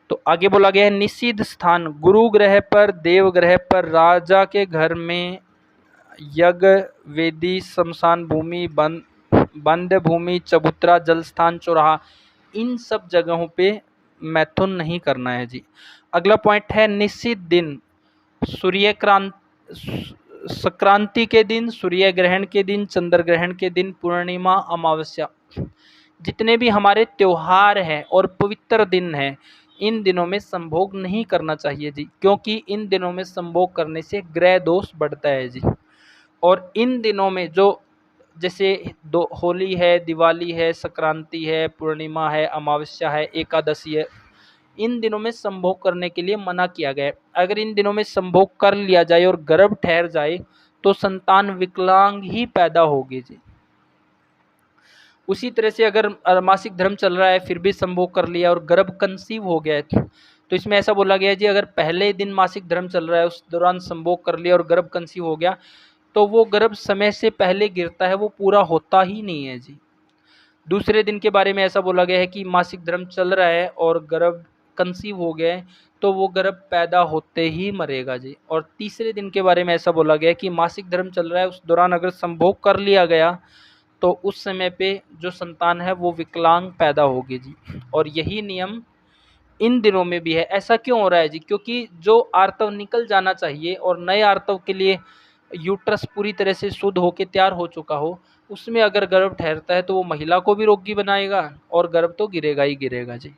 तो आगे बोला गया है निषिद्ध स्थान गुरु ग्रह पर, देव ग्रह पर, राजा के घर में, यज्ञ वेदी, शमशान भूमि, बंद भूमि, चबूतरा, जल स्थान, चौराहा, इन सब जगहों पे मैथुन नहीं करना है जी। अगला पॉइंट है निश्चित दिन, संक्रांति के दिन, सूर्य ग्रहण के दिन, चंद्र ग्रहण के दिन, पूर्णिमा, अमावस्या, जितने भी हमारे त्योहार हैं और पवित्र दिन हैं, इन दिनों में संभोग नहीं करना चाहिए जी, क्योंकि इन दिनों में संभोग करने से ग्रह दोष बढ़ता है जी। और इन दिनों में जो जैसे होली है, दिवाली है, संक्रांति है, पूर्णिमा है, अमावस्या है, एकादशी है, इन दिनों में संभोग करने के लिए मना किया गया है। अगर इन दिनों में संभोग कर लिया जाए और गर्भ ठहर जाए तो संतान विकलांग ही पैदा होगी जी। उसी तरह से अगर मासिक धर्म चल रहा है फिर भी संभोग कर लिया और गर्भ कंसीव हो गया है तो इसमें ऐसा बोला गया है जी, अगर पहले दिन मासिक धर्म चल रहा है उस दौरान संभोग कर लिया और गर्भ कंसीव हो गया तो वो गर्भ समय से पहले गिरता है, वो पूरा होता ही नहीं है जी। दूसरे दिन के बारे में ऐसा बोला गया है कि मासिक धर्म चल रहा है और गर्भ कंसीव हो गया है तो वो गर्भ पैदा होते ही मरेगा जी। और तीसरे दिन के बारे में ऐसा बोला गया है कि मासिक धर्म चल रहा है उस दौरान अगर संभोग कर लिया गया तो उस समय पे जो संतान है वो विकलांग पैदा होगी जी। और यही नियम इन दिनों में भी है। ऐसा क्यों हो रहा है जी? क्योंकि जो आर्तव निकल जाना चाहिए और नए आर्तव के लिए यूट्रस पूरी तरह से शुद्ध होकर तैयार हो चुका हो, उसमें अगर गर्भ ठहरता है तो वो महिला को भी रोगी बनाएगा और गर्भ तो गिरेगा ही गिरेगा जी।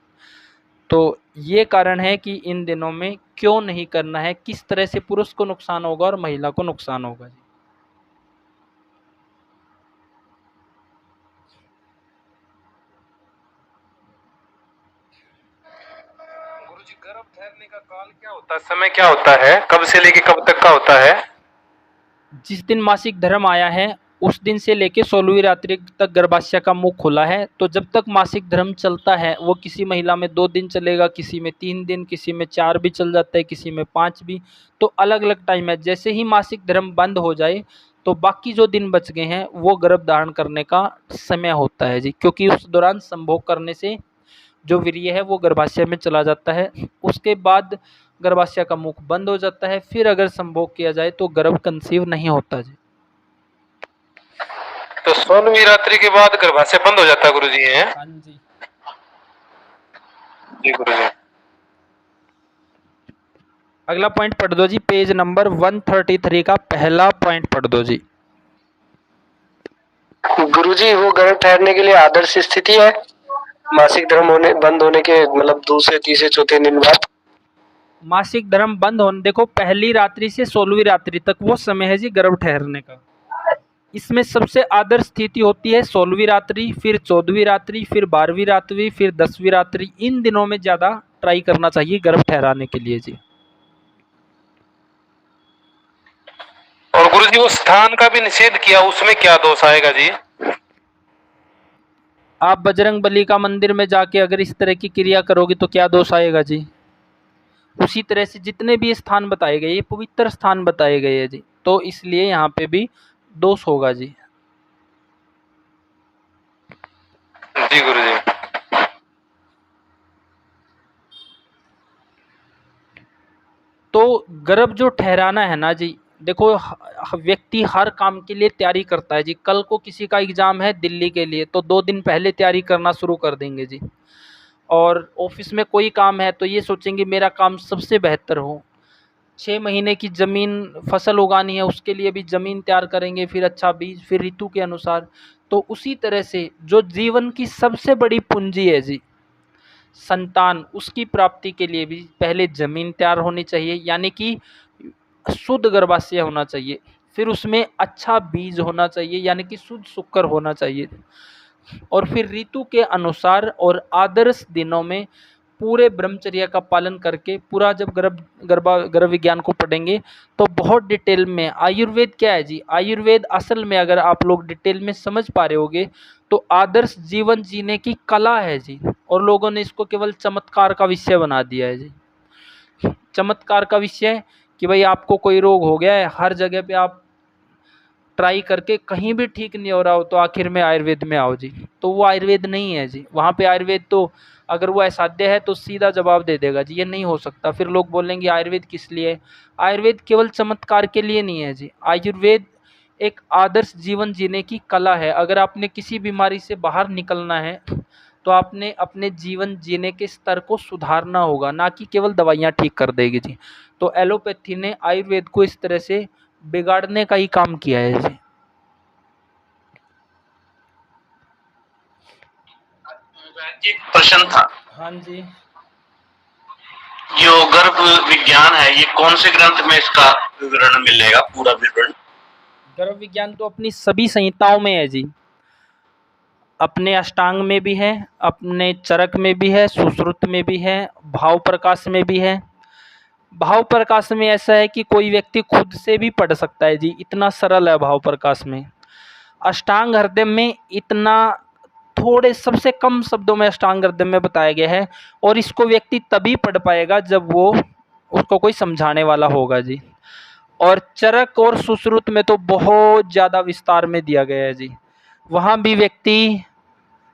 तो ये कारण है कि इन दिनों में क्यों नहीं करना है, किस तरह से पुरुष को नुकसान होगा और महिला को नुकसान होगा जी। गुरुजी, गर्भ ठहरने का काल क्या होता है, समय क्या होता है, कब से लेके कब तक का होता है? जिस दिन मासिक धर्म आया है उस दिन से लेके 16वीं रात्रि तक गर्भाशय का मुख खुला है। तो जब तक मासिक धर्म चलता है वो किसी महिला में 2 दिन चलेगा, किसी में 3 दिन, किसी में 4 भी चल जाता है, किसी में 5 भी, तो अलग अलग टाइम है। जैसे ही मासिक धर्म बंद हो जाए तो बाकी जो दिन बच गए हैं वो गर्भ धारण करने का समय होता है जी। क्योंकि उस दौरान संभोग करने से जो वीर्य है वो गर्भाशय में चला जाता है, उसके बाद गर्भाशय का मुख बंद हो जाता है। फिर अगर संभोग किया जाए तो गर्भ कंसीव नहीं होता जी। तो 16वीं रात्रि के बाद गर्भाशय बंद हो जाता है गुरुजी, है? हाँ जी। जी गुरुजी। अगला पॉइंट पढ़ दो जी, पेज नंबर 133 का पहला पॉइंट पढ़ दो जी। गुरुजी, वो गर्भ ठहरने के लिए आदर्श स्थिति है मासिक धर्म बंद होने के मतलब दूसरे, तीसरे, चौथे दिन बाद। मासिक धर्म बंद होने, देखो पहली रात्रि से 16वीं रात्रि तक वो समय है जी गर्भ ठहरने का। इसमें सबसे आदर्श स्थिति होती है 16वीं रात्रि, फिर 14वीं रात्रि, फिर 12वीं रात्रि, फिर 10वीं रात्रि। इन दिनों में ज़्यादा ट्राई करना चाहिए गर्भ ठहराने के लिए जी। और गुरुजी, वो स्थान का भी निषेध किया, उसमें क्या दोष आएगा जी? आप बजरंग बली का मंदिर में जाके अगर इस तरह की क्रिया करोगे तो क्या दोष आएगा जी? उसी तरह से जितने भी स्थान बताए गए ये पवित्र स्थान बताए गए हैं जी, तो इसलिए यहाँ पे भी दोष होगा जी। जी गुरुजी। तो गर्भ जो ठहराना है ना जी, देखो व्यक्ति हर काम के लिए तैयारी करता है जी। कल को किसी का एग्ज़ाम है दिल्ली के लिए तो 2 दिन पहले तैयारी करना शुरू कर देंगे जी। और ऑफिस में कोई काम है तो ये सोचेंगे मेरा काम सबसे बेहतर हो। 6 महीने की ज़मीन फसल उगानी है उसके लिए भी ज़मीन तैयार करेंगे, फिर अच्छा बीज, फिर ऋतु के अनुसार। तो उसी तरह से जो जीवन की सबसे बड़ी पूंजी है जी संतान, उसकी प्राप्ति के लिए भी पहले ज़मीन तैयार होनी चाहिए, यानी कि शुद्ध गर्भाशय होना चाहिए। फिर उसमें अच्छा बीज होना चाहिए यानी कि शुद्ध शुक्र होना चाहिए। और फिर ऋतु के अनुसार और आदर्श दिनों में पूरे ब्रह्मचर्य का पालन करके पूरा जब गर्भ विज्ञान को पढ़ेंगे तो बहुत डिटेल में आयुर्वेद क्या है जी, आयुर्वेद असल में अगर आप लोग डिटेल में समझ पा रहे होगे तो आदर्श जीवन जीने की कला है जी। और लोगों ने इसको केवल चमत्कार का विषय बना दिया है जी। चमत्कार का विषय कि भाई आपको कोई रोग हो गया है, हर जगह पे आप ट्राई करके कहीं भी ठीक नहीं हो रहा हो तो आखिर में आयुर्वेद में आओ जी। तो वो आयुर्वेद नहीं है जी। वहाँ पे आयुर्वेद तो अगर वो असाध्य है तो सीधा जवाब दे देगा जी, ये नहीं हो सकता। फिर लोग बोलेंगे आयुर्वेद किस लिए? आयुर्वेद केवल चमत्कार के लिए नहीं है जी। आयुर्वेद एक आदर्श जीवन जीने की कला है। अगर आपने किसी बीमारी से बाहर निकलना है तो आपने अपने जीवन जीने के स्तर को सुधारना होगा, ना कि केवल दवाइयाँ ठीक कर देगी जी। तो एलोपैथी ने आयुर्वेद को इस तरह से बिगाड़ने का ही काम किया है जी। एक प्रश्न था। हाँ जी। जो गर्भ विज्ञान है ये कौन से ग्रंथ में इसका विवरण मिलेगा, पूरा विवरण? गर्भ विज्ञान तो अपनी सभी संहिताओं में है जी, अपने अष्टांग में भी है, अपने चरक में भी है, सुश्रुत में भी है, भाव प्रकाश में भी है। भाव प्रकाश में ऐसा है कि कोई व्यक्ति खुद से भी पढ़ सकता है जी, इतना सरल है भाव प्रकाश में। अष्टांग हृदय में इतना थोड़े सबसे कम शब्दों में अष्टांग हृदय में बताया गया है, और इसको व्यक्ति तभी पढ़ पाएगा जब वो उसको कोई समझाने वाला होगा जी। और चरक और सुश्रुत में तो बहुत ज़्यादा विस्तार में दिया गया है जी, वहाँ भी व्यक्ति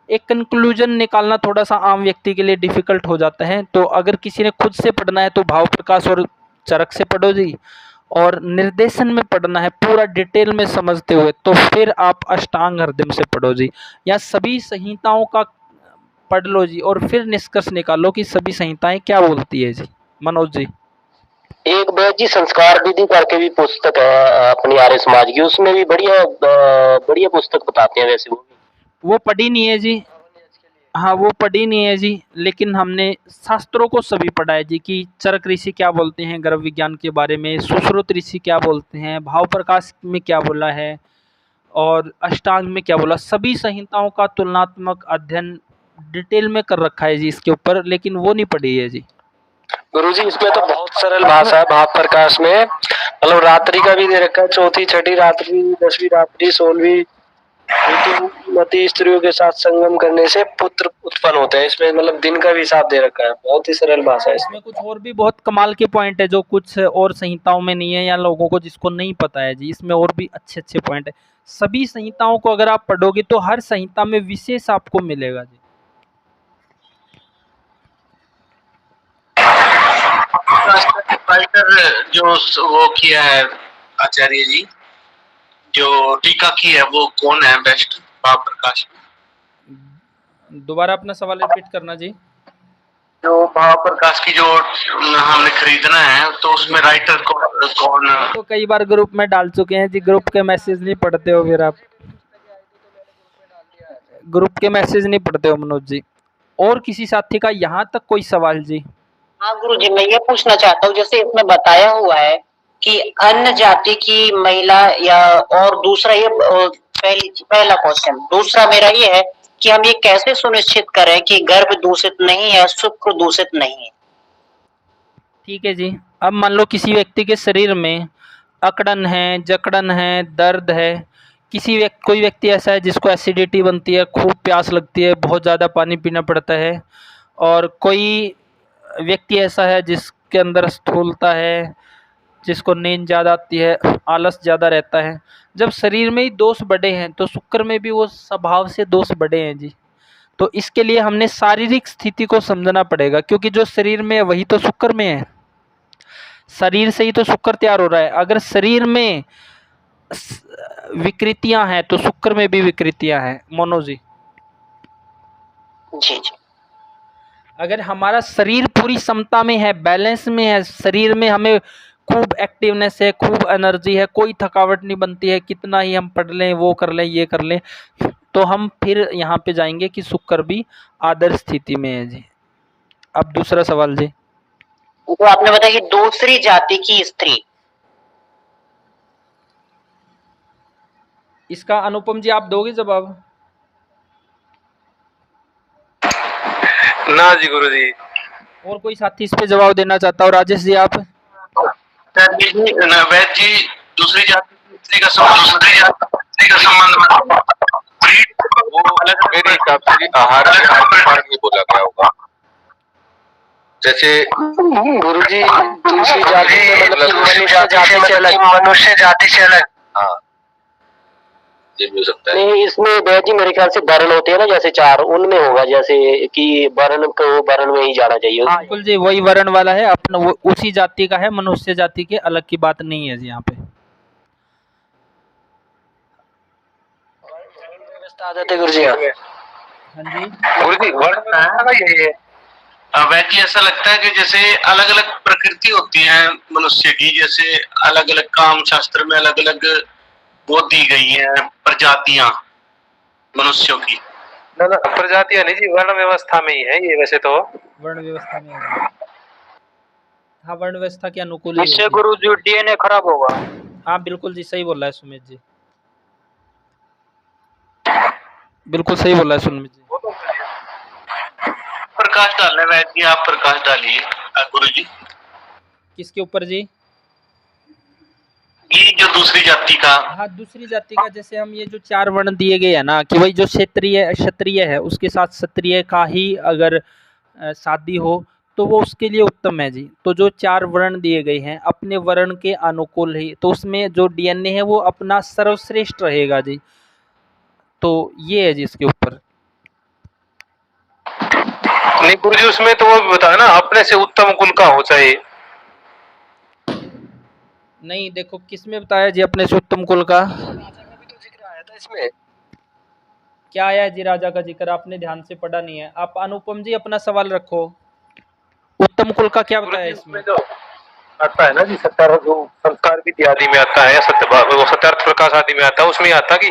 एक कंक्लूजन निकालना थोड़ा सा आम व्यक्ति के लिए डिफ़िकल्ट हो जाता है। तो अगर किसी ने खुद से पढ़ना है तो भाव प्रकाश और चरक से पढ़ो जी, और निर्देशन में पढ़ना है पूरा डिटेल में समझते हुए तो फिर आप अष्टांग हृदय से पढ़ो जी, या सभी संहिताओं का पढ़ लो जी, और फिर निष्कर्ष निकालो कि सभी संहिताएं क्या बोलती है जी। मनोज जी। एक बैच जी संस्कार विधि करके भी पुस्तक है अपनी आर्य समाज की, उसमें भी बढ़िया बढ़िया पुस्तक बताते हैं वैसे वो पढ़ी नहीं है जी, हाँ वो पढ़ी नहीं है जी, लेकिन हमने शास्त्रों को सभी पढ़ा है जी कि चरक ऋषि क्या बोलते हैं गर्भ विज्ञान के बारे में, सुश्रुत ऋषि क्या बोलते हैं, भाव प्रकाश में क्या बोला है, और अष्टांग में क्या बोला। सभी संहिताओं का तुलनात्मक अध्ययन डिटेल में कर रखा है जी इसके ऊपर, लेकिन वो नहीं पढ़ी है जी। गुरुजी इसमें तो बहुत सरल भाषा है भाव प्रकाश में, मतलब रात्रि का भी दे रखा है, चौथी छठी रात्रि, 10वीं रात्रि, 16वीं ऋतुमती स्त्रियों के साथ संगम करने से पुत्र उत्पन्न होते हैं। इसमें मतलब दिन का भी हिसाब दे रखा है, बहुत ही सरल भाषा है इसमें कुछ और भी बहुत कमाल के पॉइंट है जो कुछ और संहिताओं में नहीं है, या लोगों को जिसको नहीं पता है जी, इसमें और भी अच्छे अच्छे पॉइंट है। सभी संहिताओं को अगर आप पढ़ोगे तो हर संहिता में विशेष आपको मिलेगा जी। राइटर जो वो किया है आचार्य जी, जो टीका की है, वो कौन है बेस्ट भाव प्रकाश में? दोबारा अपना सवाल रिपीट करना जी। जो भाव प्रकाश की जो हमने खरीदना है तो उसमें राइटर कौन? तो कई बार ग्रुप में डाल चुके हैं जी, ग्रुप के मैसेज नहीं पढ़ते हो फिर आप, ग्रुप के मैसेज नहीं पढ़ते हो मनोज जी। और किसी साथी का यहाँ तक कोई सवाल जी? हाँ गुरु जी, मैं ये पूछना चाहता हूँ, जैसे इसमें बताया हुआ है कि अन्य जाति की महिला, या और दूसरा ये पहला क्वेश्चन, दूसरा मेरा ये है कि हम ये कैसे सुनिश्चित करें कि गर्भ दूषित नहीं है, शुक्र दूषित नहीं है। ठीक है जी, अब मान लो किसी व्यक्ति के शरीर में अकड़न है, जकड़न है, दर्द है, कोई व्यक्ति ऐसा है जिसको एसिडिटी बनती है, खूब प्यास लगती है, बहुत ज़्यादा पानी पीना पड़ता है, और कोई व्यक्ति ऐसा है जिसके अंदर स्थूलता है, जिसको नींद ज़्यादा आती है, आलस ज़्यादा रहता है। जब शरीर में ही दोष बढ़े हैं तो शुक्र में भी वो स्वभाव से दोष बढ़े हैं जी। तो इसके लिए हमने शारीरिक स्थिति को समझना पड़ेगा, क्योंकि जो शरीर में है वही तो शुक्र में है, शरीर से ही तो शुक्र तैयार हो रहा है। अगर शरीर में विकृतियां हैं तो शुक्र में भी विकृतियां हैं मनोज जी। जी जी। अगर हमारा शरीर पूरी समता में है, बैलेंस में है, शरीर में हमें खूब एक्टिवनेस है, खूब एनर्जी है, कोई थकावट नहीं बनती है, कितना ही हम पढ़ लें, वो कर लें, ये कर लें, तो हम फिर यहाँ पे जाएंगे कि शुक्र भी आदर्श स्थिति में है जी। अब दूसरा सवाल जी। तो आपने बताया कि दूसरी जाति की स्त्री, इसका अनुपम जी आप दोगे जवाब? ना जी गुरुजी। और कोई साथी इस पे जवाब देना चाहता हो? राजेश जी आप? वैद जी, दूसरी जाति की स्त्री का संबंध वो मेरे हिसाब से आहार में बोला गया होगा। जैसे गुरुजी दूसरी जाति में मतलब मनुष्य जाति से अलग, हाँ ये भी हो सकता है। नहीं इसमें भैया जी मेरे ख्याल से वर्ण होते हैं ना, जैसे 4, उनमें होगा, जैसे कि वर्ण को वर्ण में ही जाना चाहिए। हाँ बिल्कुल जी, वही वर्ण वाला है अपना, वो उसी जाति का है, मनुष्य जाति के अलग की बात नहीं है जी यहाँ पे। आ जाते गुरुजी। हाँ जी गुरुजी वर्ण है यही है। वैद जी, ऐसा लगता है कि जैसे अलग अलग प्रकृति होती है मनुष्य की, जैसे अलग अलग काम शास्त्र में अलग अलग वो दी गई है प्रजातियां मनुष्यों की। ना ना प्रजातियां नहीं जी, वर्ण व्यवस्था में ही है ये वैसे तो। वर्ण व्यवस्था में है। हाँ वर्ण व्यवस्था के अनुकूल ही इससे है। गुरुजी डीएनए खराब होगा। हाँ बिल्कुल जी, सही बोल रहा है सुमित जी, बिल्कुल सही बोल रहा है सुमित जी। प्रकाश डालना है वैद्य जी, आप प्रकाश डालिए गुरु जी। किसके ऊपर जी? ये जो दूसरी जाति का, हाँ, दूसरी जाति का, जैसे हम ये जो 4 वर्ण दिए गए हैं ना, कि भाई जो क्षेत्रीय क्षत्रिय है उसके साथ क्षत्रिय का ही अगर शादी हो तो वो उसके लिए उत्तम है जी। तो जो 4 वर्ण दिए गए हैं अपने वर्ण के अनुकूल ही, तो उसमें जो डीएनए है वो अपना सर्वश्रेष्ठ रहेगा जी। तो ये है जी इसके ऊपर। नहीं गुरु जी, उसमें तो वो भी बताया ना, अपने से उत्तम कुल का हो चाहिए। नहीं, देखो किसमें बताया जी अपने से उत्तम कुल का? इसमें क्या आया है जी राजा का जिक्र? आपने ध्यान से पढ़ा नहीं है। आप अनुपम जी अपना सवाल रखो। उत्तम कुल का क्या बताया इसमें? जो आता है ना जी, सत्यार्थ जो संस्कार विधि आदि में आता है, वो सत्यार्थ प्रकाश आदि में आता है, उसमें आता कि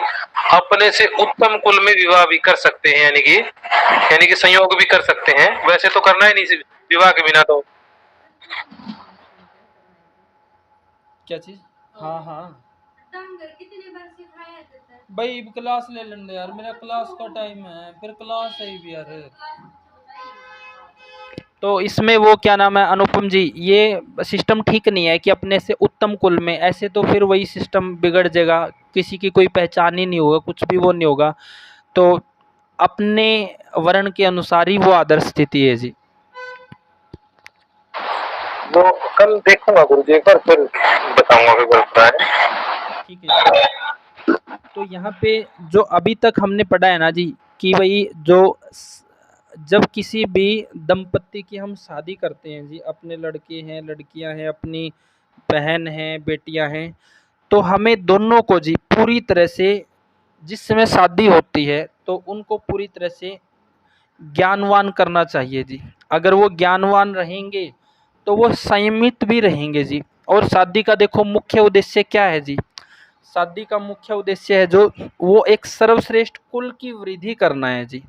अपने से उत्तम कुल में विवाह भी कर सकते हैं, यानी कि संयोग भी कर सकते हैं। वैसे तो करना ही नहीं विवाह के बिना तो। क्या चीज? हाँ हाँ भाई, क्लास ले लेंगे यार, मेरा क्लास का टाइम है, फिर क्लास है भी यार। तो इसमें वो क्या नाम है अनुपम जी, ये सिस्टम ठीक नहीं है कि अपने से उत्तम कुल में, ऐसे तो फिर वही सिस्टम बिगड़ जाएगा, किसी की कोई पहचान ही नहीं होगा, कुछ भी वो नहीं होगा। तो अपने वर्ण के अनुसार ही वो आदर्श स्थिति है जी। वो कल देखूंगा गुरु जी, एक बार फिर बताऊंगा फिर बताया है। ठीक है जी। तो यहाँ पे जो अभी तक हमने पढ़ा है ना जी, कि भाई जब किसी भी दंपत्ति की हम शादी करते हैं जी, अपने लड़के हैं, लड़कियां हैं, अपनी बहन हैं, बेटियां हैं, तो हमें दोनों को जी पूरी तरह से, जिस समय शादी होती है तो उनको पूरी तरह से ज्ञानवान करना चाहिए जी। अगर वो ज्ञानवान रहेंगे तो वो संयमित भी रहेंगे जी। और शादी का देखो मुख्य उद्देश्य क्या है जी? शादी का मुख्य उद्देश्य है जो वो एक सर्वश्रेष्ठ कुल की वृद्धि करना है जी,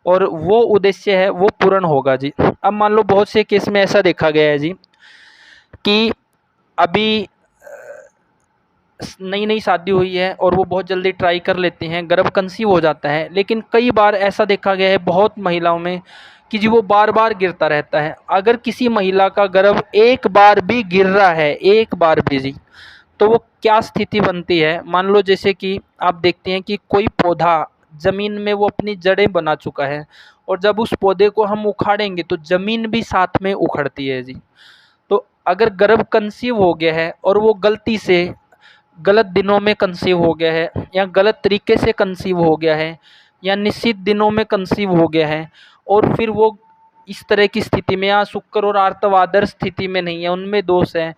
और वो उद्देश्य है वो पूर्ण होगा जी। अब मान लो बहुत से केस में ऐसा देखा गया है जी कि अभी नई नई शादी हुई है और वो बहुत जल्दी ट्राई कर लेते हैं, गर्भ कंसीव हो जाता है, लेकिन कई बार ऐसा देखा गया है बहुत महिलाओं में कि जी वो बार बार गिरता रहता है। अगर किसी महिला का गर्भ एक बार भी गिर रहा है, एक बार भी जी, तो वो क्या स्थिति बनती है? मान लो जैसे कि आप देखते हैं कि कोई पौधा जमीन में वो अपनी जड़ें बना चुका है, और जब उस पौधे को हम उखाड़ेंगे तो जमीन भी साथ में उखड़ती है जी। तो अगर गर्भ कंसीव हो गया है और वो गलती से गलत दिनों में कंसीव हो गया है, या गलत तरीके से कंसीव हो गया है, या निश्चित दिनों में कंसीव हो गया है, और फिर वो इस तरह की स्थिति में, या शुक्र और आर्तव आदर्श स्थिति में नहीं है, उनमें दोष है,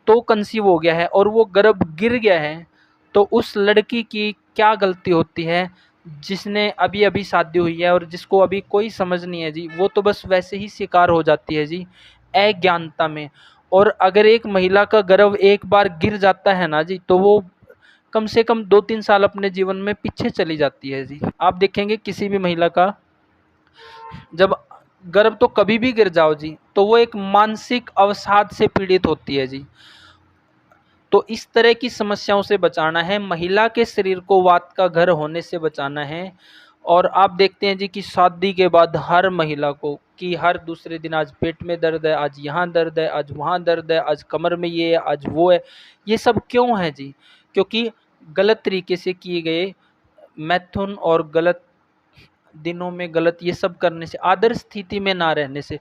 तो कंसीव हो गया है और वो गर्भ गिर गया है, तो उस लड़की की क्या गलती होती है? जिसने अभी अभी शादी हुई है और जिसको अभी कोई समझ नहीं है जी, वो तो बस वैसे ही शिकार हो जाती है जी, अज्ञानता में। और अगर एक महिला का गर्भ एक बार गिर जाता है ना जी, तो वो कम से कम 2-3 साल अपने जीवन में पीछे चली जाती है जी। आप देखेंगे किसी भी महिला का जब गर्भ तो कभी भी गिर जाओ जी, तो वो एक मानसिक अवसाद से पीड़ित होती है जी। तो इस तरह की समस्याओं से बचाना है, महिला के शरीर को वात का घर होने से बचाना है। और आप देखते हैं जी कि शादी के बाद हर महिला को कि हर दूसरे दिन आज पेट में दर्द है, आज यहाँ दर्द है, आज वहाँ दर्द है, आज कमर में ये है, आज वो है। ये सब क्यों है जी? क्योंकि गलत तरीके से किए गए मैथुन और गलत दिनों में गलत ये सब करने से, आदर्श स्थिति में ना रहने से।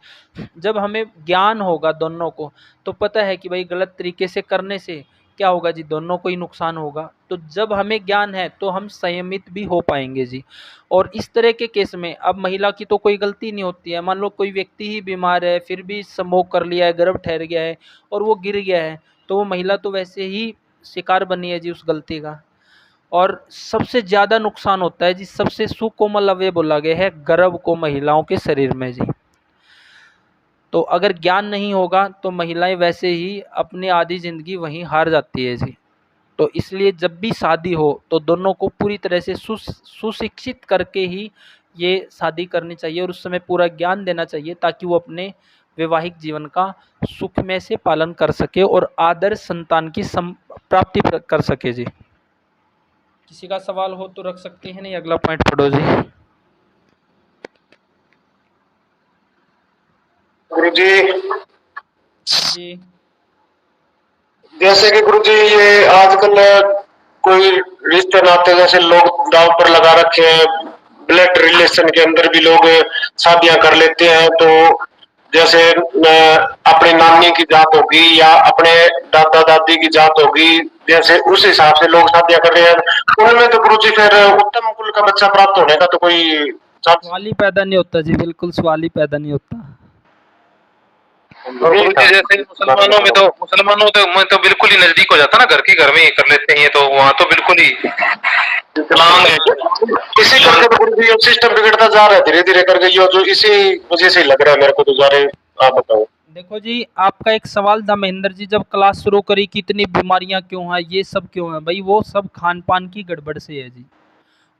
जब हमें ज्ञान होगा दोनों को, तो पता है कि भाई गलत तरीके से करने से क्या होगा जी, दोनों को ही नुकसान होगा। तो जब हमें ज्ञान है तो हम संयमित भी हो पाएंगे जी। और इस तरह के केस में अब महिला की तो कोई गलती नहीं होती है। मान लो कोई व्यक्ति ही बीमार है, फिर भी संभोग कर लिया है, गर्भ ठहर गया है और वो गिर गया है, तो वो महिला तो वैसे ही शिकार बनी है जी उस गलती का। और सबसे ज़्यादा नुकसान होता है जी, सबसे सुकोमल अवयव बोला गया है गर्भ को महिलाओं के शरीर में जी। तो अगर ज्ञान नहीं होगा तो महिलाएं वैसे ही अपनी आधी ज़िंदगी वहीं हार जाती है जी। तो इसलिए जब भी शादी हो तो दोनों को पूरी तरह से सुशिक्षित करके ही ये शादी करनी चाहिए, और उस समय पूरा ज्ञान देना चाहिए ताकि वो अपने वैवाहिक जीवन का सुखमय से पालन कर सके और आदर्श संतान की प्राप्ति कर सके जी। किसी का सवाल हो तो रख सकते हैं, नहीं अगला पॉइंट पढ़ो जी। गुरु जी जी जैसे कि गुरु जी ये आजकल कोई रिश्ते नाते जैसे लोग दांव पर लगा रखे हैं, ब्लड रिलेशन के अंदर भी लोग शादियां कर लेते हैं। तो जैसे अपनी नानी की जात होगी या अपने दादा दादी की जात होगी, जैसे उस हिसाब से लोग शादियां कर रहे हैं, उनमें तो गुरु जी फिर उत्तम कुल का बच्चा प्राप्त होने का तो कोई सवाल ही पैदा नहीं होता जी, बिल्कुल सवाल ही पैदा नहीं होता। जैसे मुसलमानों में तो बिल्कुल ही नजदीक हो जाता ना, घर घर में ही कर लेते हैं, तो वहाँ तो बिल्कुल ही विकलांग है। इसी करके तो गुरु जी सिस्टम बिगड़ता जा रहा है धीरे धीरे करके, ये जो इसी वजह से लग रहा है मेरे को तो जा रहे। आप बताओ। देखो जी, आपका एक सवाल था महेंद्र जी, जब क्लास शुरू करी कि इतनी बीमारियां क्यों हैं, ये सब क्यों है भाई, वो सब खान पान की गड़बड़ से है जी।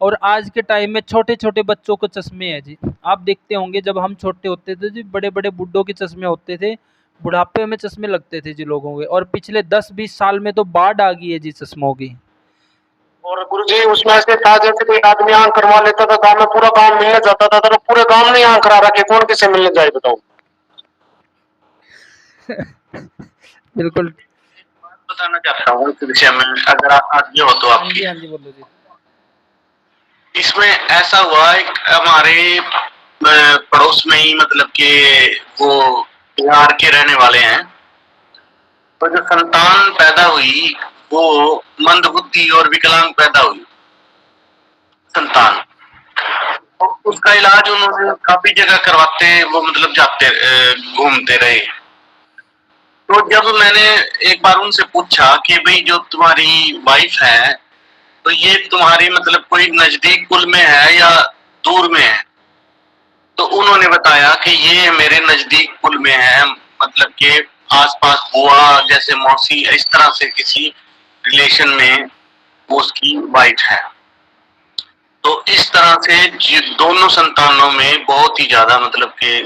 और आज के टाइम में छोटे छोटे बच्चों को चश्मे हैं जी। आप देखते होंगे जब हम छोटे होते थे जी, बड़े बड़े बुड्ढों के चश्मे होते थे, बुढ़ापे में चश्मे लगते थे जी लोगों के। और पिछले 10-20 साल में तो बाढ़ आ गई है जी चश्मों की। और गुरु जी उसमें ऐसे था जैसे कोई आदमी आंख करवा लेता था, गाँव में पूरा गाँव मिलने जाता था, तो पूरे गाँव में आंख करा रखे, कौन किसे मिलने जाए बताओ। बिल्कुल बताना चाहता हूँ इस विषय में, अगर आप आगे हो तो आपकी। हाँ जी बोलो जी। इसमें ऐसा हुआ, एक हमारे पड़ोस में ही, मतलब कि वो बिहार के रहने वाले हैं, तो जो संतान पैदा हुई वो मंदबुद्धि और विकलांग पैदा हुई संतान। तो उसका इलाज उन्होंने काफी जगह करवाते, वो मतलब जाते घूमते रहे। तो जब मैंने एक बार उनसे पूछा कि भाई जो तुम्हारी वाइफ है, तो ये तुम्हारी मतलब कोई नजदीक कुल में है या दूर में है, तो उन्होंने बताया कि ये मेरे नजदीक कुल में है, मतलब कि आसपास बुआ जैसे मौसी इस तरह से किसी रिलेशन में वो उसकी वाइफ है। तो इस तरह से दोनों संतानों में बहुत ही ज्यादा मतलब कि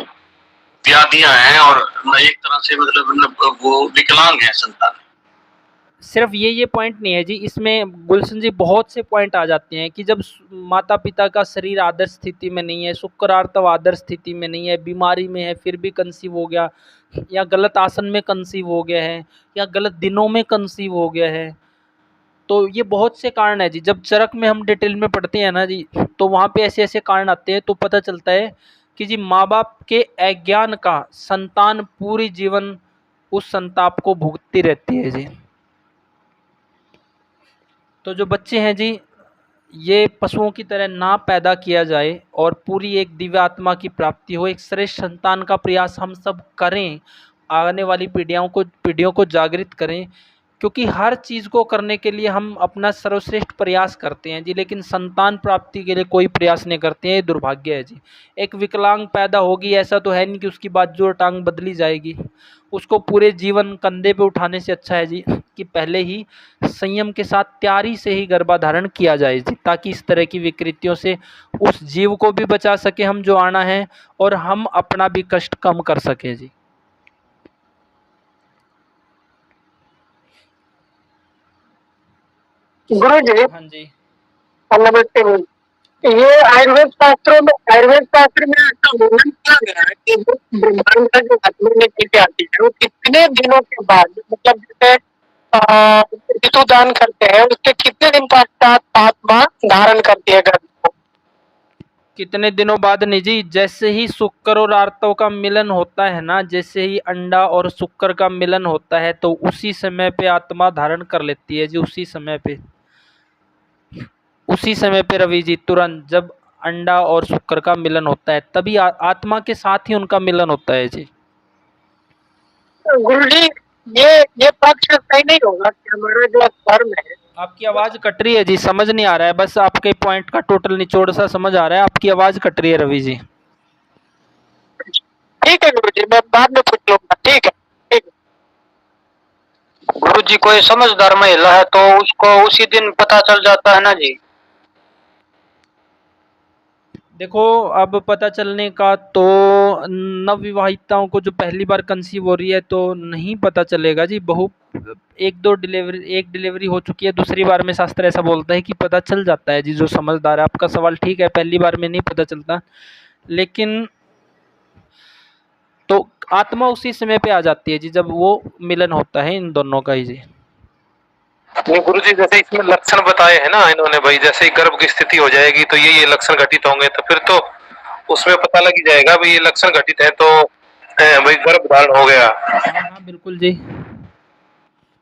व्याधियां हैं, और एक तरह से मतलब वो विकलांग है संतान। सिर्फ ये पॉइंट नहीं है जी, इसमें गुलशन जी बहुत से पॉइंट आ जाते हैं कि जब माता पिता का शरीर आदर्श स्थिति में नहीं है, शुक्रार्तव आदर्श स्थिति में नहीं है, बीमारी में है, फिर भी कंसीव हो गया, या गलत आसन में कंसीव हो गया है, या गलत दिनों में कंसीव हो गया है, तो ये बहुत से कारण है जी। जब चरक में हम डिटेल में पढ़ते हैं ना जी, तो वहाँ पे ऐसे ऐसे कारण आते हैं, तो पता चलता है कि जी माँ बाप के अज्ञान का संतान पूरी जीवन उस संताप को भुगतती रहती है जी। तो जो बच्चे हैं जी, ये पशुओं की तरह ना पैदा किया जाए और पूरी एक दिव्य आत्मा की प्राप्ति हो, एक श्रेष्ठ संतान का प्रयास हम सब करें, आने वाली पीढ़ियों को जागृत करें। क्योंकि हर चीज़ को करने के लिए हम अपना सर्वश्रेष्ठ प्रयास करते हैं जी, लेकिन संतान प्राप्ति के लिए कोई प्रयास नहीं करते हैं, ये दुर्भाग्य है जी। एक विकलांग पैदा होगी, ऐसा तो है नहीं कि उसकी बाजू और टांग बदली जाएगी, उसको पूरे जीवन कंधे पे उठाने से अच्छा है जी कि पहले ही संयम के साथ तैयारी से ही गर्भाधारण किया जाए जी, ताकि इस तरह की विकृतियों से उस जीव को भी बचा सके हम जो आना है, और हम अपना भी कष्ट कम कर सके जी। गुरु जी, हाँ जी, नमस्ते। ये आयुर्वेद शास्त्र में ऐसा वर्णन किया गया है कि जो ब्रह्मांड जो आत्मा में चीजें आती है, वो कितने दिनों के बाद, मतलब जैसे ऋतु दान करते हैं, उसके कितने दिन पश्चात आत्मा धारण करती है गर्भ को? कितने दिनों बाद नहीं जी, जैसे ही शुक्र और आर्तव का मिलन होता है ना, जैसे ही अंडा और शुक्र का मिलन होता है, तो उसी समय पे आत्मा धारण कर लेती है जी। उसी समय पे रवि जी, तुरंत जब अंडा और शुक्र का मिलन होता है, तभी आत्मा के साथ ही उनका मिलन होता है जी। गुरु जी, ये पक्ष सही नहीं होगा कि हमारा जो धर्म है। आपकी आवाज कट रही है जी, समझ नहीं आ रहा है, बस आपके पॉइंट का टोटल निचोड़ सा समझ आ रहा है, आपकी आवाज कट रही है रवि जी। ठीक है गुरु जी, मैं बाद में पूछ लूंगा। ठीक है, ठीक है। गुरु जी, कोई समझदार महिला है तो उसको उसी दिन पता चल जाता है ना जी। देखो, अब पता चलने का तो नवविवाहिताओं को जो पहली बार कंसीव हो रही है तो नहीं पता चलेगा जी। एक डिलीवरी हो चुकी है, दूसरी बार में शास्त्र ऐसा बोलता है कि पता चल जाता है जी, जो समझदार है। आपका सवाल ठीक है, पहली बार में नहीं पता चलता, लेकिन तो आत्मा उसी समय पे आ जाती है जी, जब वो मिलन होता है इन दोनों का ही जी। नहीं गुरुजी, जैसे इसमें लक्षण बताए हैं ना इन्होंने भाई, जैसे ही गर्भ की स्थिति हो जाएगी तो ये लक्षण घटित होंगे, तो फिर तो उसमें पता लग ही जाएगा भाई ये लक्षण घटित है तो भाई गर्भ धारण हो गया। हाँ बिल्कुल जी,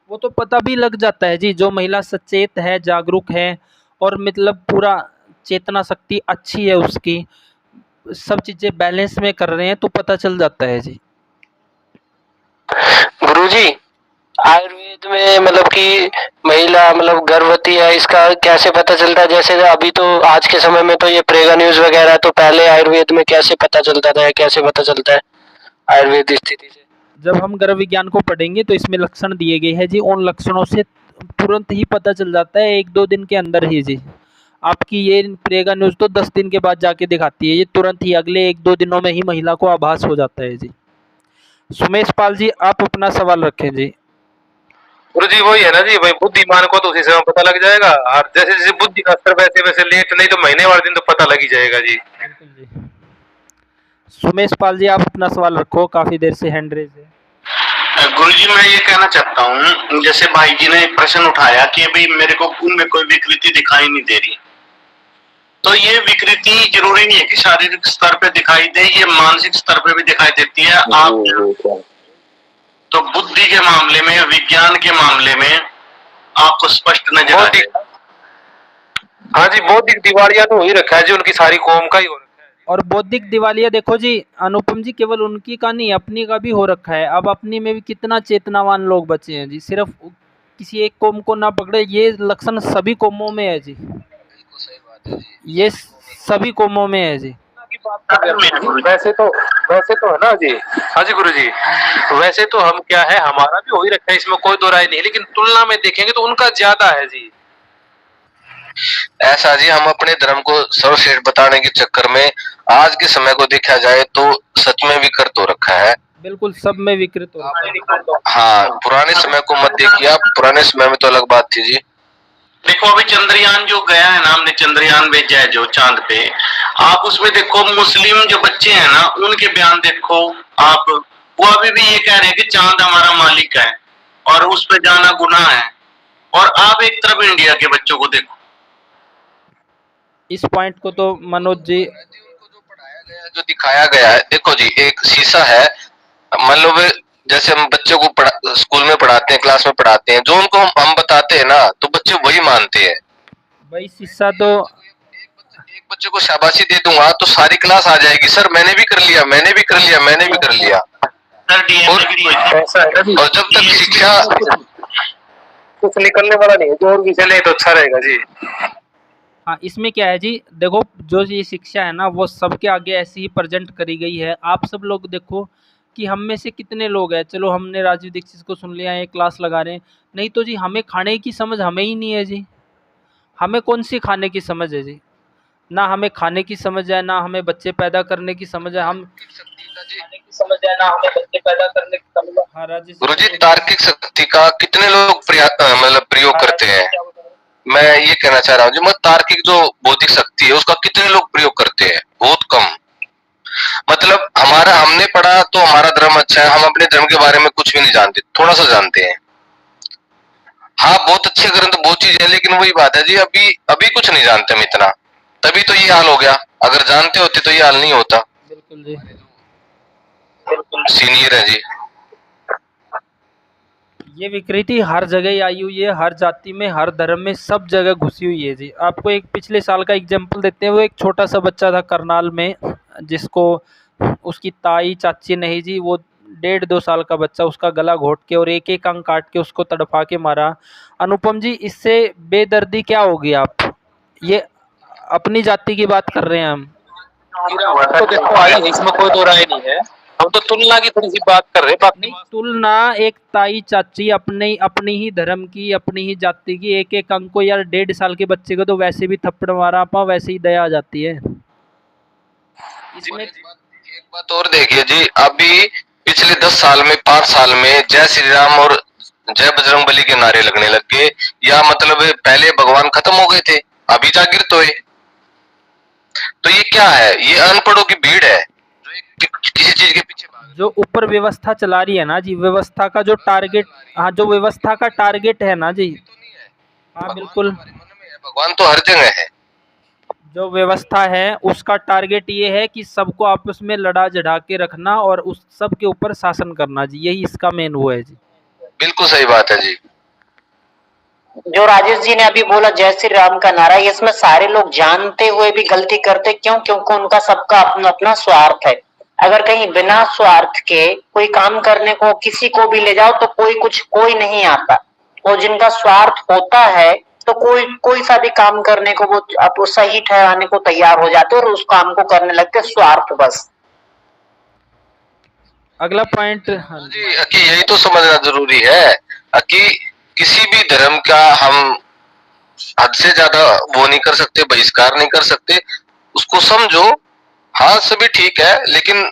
वो तो पता भी लग जाता है जी। जो महिला सचेत है, जागरूक है और मतलब पूरा चेतना शक्ति अच्छी है उसकी, सब चीजें बैलेंस में कर रहे हैं तो पता चल जाता है जी। गुरुजी, आयुर्वेद में मतलब कि महिला मतलब गर्भवती है, इसका कैसे पता चलता है? जैसे अभी तो आज के समय में तो ये प्रेगा न्यूज वगैरह, तो पहले आयुर्वेद में कैसे पता चलता था, कैसे पता चलता है आयुर्वेद स्थिति से? जब हम गर्भ विज्ञान को पढ़ेंगे तो इसमें लक्षण दिए गए हैं जी, उन लक्षणों से तुरंत ही पता चल जाता है, 1-2 दिन के अंदर ही जी। आपकी ये प्रेगा न्यूज तो 10 दिन के बाद जाके दिखाती है, ये तुरंत ही अगले 1-2 दिनों में ही महिला को आभास हो जाता है जी। सुमेश पाल जी, आप अपना सवाल रखें जी। गुरुजी वही है ना जी भाई, बुद्धिमान को तो उसी समय पता लग जाएगा, और जैसे जैसे बुद्धि का स्तर वैसे वैसे लेट, नहीं तो महीने वाले दिन तो पता लग ही जाएगा जी। बिल्कुल जी। सुमेश पाल जी, आप अपना सवाल रखो, काफी देर से हैंड रेज है। गुरुजी मैं ये कहना चाहता हूँ, जैसे भाई जी ने एक प्रश्न उठाया कि अभी मेरे को उनमें कोई विकृति दिखाई नहीं दे रही, तो ये विकृति जरूरी नहीं है कि शारीरिक स्तर पे दिखाई दे, ये मानसिक स्तर पे भी दिखाई देती है। आप तो बुद्धि के मामले में, विज्ञान के मामले में आपको स्पष्ट नजर आ जाएगा। हाँ जी, बौद्धिक दिवालिया तो हो ही रखा है जी, उनकी सारी कौम का ही हो रखा है। और बौद्धिक दिवालिया देखो जी, अनुपम जी, केवल उनकी का नहीं, अपनी का भी हो रखा है। अब अपनी में भी कितना चेतनावान लोग बचे हैं जी, सिर्फ किसी एक कौम को ना पकड़े, ये लक्षण सभी कौमों में है जी, ये सभी कौमों में है जी। वैसे तो है ना जी। हाँ जी गुरु जी, वैसे तो हम क्या है, हमारा भी हो ही रखा है, इसमें कोई दो राय नहीं, लेकिन तुलना में देखेंगे तो उनका ज्यादा है जी। ऐसा जी, हम अपने धर्म को सर्वश्रेष्ठ बताने के चक्कर में आज के समय को देखा जाए तो सच में विकृत हो रखा है। बिल्कुल, सब में विकृत हो रखा है। हाँ, पुराने समय को मत देखिए आप, पुराने समय में तो अलग बात थी जी। देखो अभी चंद्रयान जो गया है ना, हमने चंद्रयान भेजा है जो चांद पे, आप उसमें देखो मुस्लिम जो बच्चे हैं ना, उनके बयान देखो आप, वो अभी भी ये कह रहे हैं कि चांद हमारा मालिक है और उस पे जाना गुनाह है। और आप एक तरफ इंडिया के बच्चों को देखो, इस पॉइंट को तो मनोज जी, जो दिखाया गया है, देखो जी, एक शीशा है, मान लो जैसे हम बच्चों को स्कूल में पढ़ाते हैं, क्लास में पढ़ाते हैं, जो उनको हम बताते हैं ना तो बच्चे वही मानते हैं भाई। शीशा तो एक बच्चे को शाबाशी दे दूंगा तो सारी क्लास आ जाएगी, सर मैंने भी कर लिया, मैंने भी कर लिया, मैंने भी कर लिया। और जब तक शिक्षा कुछ निकलने वाला नहीं है, जो और विषय ले तो अच्छा रहेगा जी। हाँ, इसमें क्या है जी, देखो जो ये शिक्षा है ना, वो सबके आगे ऐसी ही प्रेजेंट करी गई है। आप सब लोग देखो कि हम में से कितने लोग हैं, चलो हमने राजीव दीक्षित को सुन लिया है, क्लास लगा रहे हैं, नहीं तो जी हमें खाने की समझ हमें ही नहीं है जी। हमें कौन सी खाने की समझ है जी? ना हमें खाने की समझ है, ना हमें बच्चे पैदा करने की समझ है, हम खाने की समझ है, ना हमें बच्चे पैदा करने की समझ है। हाँ राजेश गुरुजी, तार्किक शक्ति का कितने लोग मतलब प्रयोग करते हैं? मैं ये कहना चाह रहा हूँ जी, मैं तार्किक जो बौद्धिक शक्ति है उसका कितने लोग प्रयोग करते हैं? बहुत कम। मतलब हमने पढ़ा तो हमारा धर्म अच्छा है, हम अपने धर्म के बारे में कुछ भी नहीं जानते, थोड़ा सा जानते हैं। हाँ, बहुत अच्छे ग्रंथ, बहुत चीज है, लेकिन वही बात है जी, अभी कुछ नहीं जानते हम इतना, तभी तो ये हाल हो गया। अगर जानते होते तो ये हाल नहीं होता। बिल्कुल जी, सीनियर है जी। ये विकृति हर जगह आई हुई है, हर जाति में, हर धर्म में, सब जगह घुसी हुई है जी। आपको एक पिछले साल का एग्जाम्पल देते हैं। वो एक छोटा सा बच्चा था करनाल में, जिसको उसकी ताई चाची नहीं जी, वो 1.5-2 साल का बच्चा, उसका गला घोट के और एक एक अंग काट के उसको तड़पा के मारा। अनुपम जी, इससे बेदर्दी क्या होगी? आप ये अपनी जाति की बात कर रहे हैं हम। तो देखो आई, इसमें कोई दो राय नहीं है, हम तो तुलना की थोड़ी सी बात कर रहे हैं। बाकी तुलना, एक ताई चाची अपनी ही धर्म की, अपनी ही जाति की, एक एक अंग को, यार 1.5 साल के बच्चे को तो वैसे भी थप्पड़ मारा, आपा वैसे ही दया आ जाती है। इसमें एक बात और देखिए जी, अभी पिछले 10 साल में 5 साल में जय श्री राम और जय बजरंग बली के नारे लगने लग गए, या मतलब पहले भगवान खत्म हो गए थे, अभी जागृत हुए। तो ये क्या है? ये अनपढ़ों की भीड़ है जो किसी चीज के पीछे भाग जो ऊपर व्यवस्था चला रही है ना जी, व्यवस्था का जो टारगेट, हाँ जो व्यवस्था का टारगेट है ना जी, हाँ बिल्कुल, भगवान तो हर जगह है। जो व्यवस्था है उसका टारगेट ये है कि सबको आपस में लड़ा झड़ा के रखना और उस सब के ऊपर शासन करना जी, यही इसका मेन वो है जी। बिल्कुल सही बात है जी। जो राजेश जी ने अभी बोला जय श्री राम का नारा, इसमें सारे लोग जानते हुए भी गलती करते, क्यों? क्योंकि उनका सबका अपना अपना स्वार्थ है। अगर कहीं बिना स्वार्थ के कोई काम करने को किसी को भी ले जाओ तो कोई नहीं आता, और जिनका स्वार्थ होता है तो कोई सा भी काम करने को वो सही ठहराने को तैयार हो जाते और उस काम को करने लगते, स्वार्थ बस। अगला पॉइंट, हाँ जी, कि यही तो समझना जरूरी है कि किसी भी धर्म का हम हद से ज्यादा वो नहीं कर सकते, बहिष्कार नहीं कर सकते, उसको समझो, हाँ सभी ठीक है, लेकिन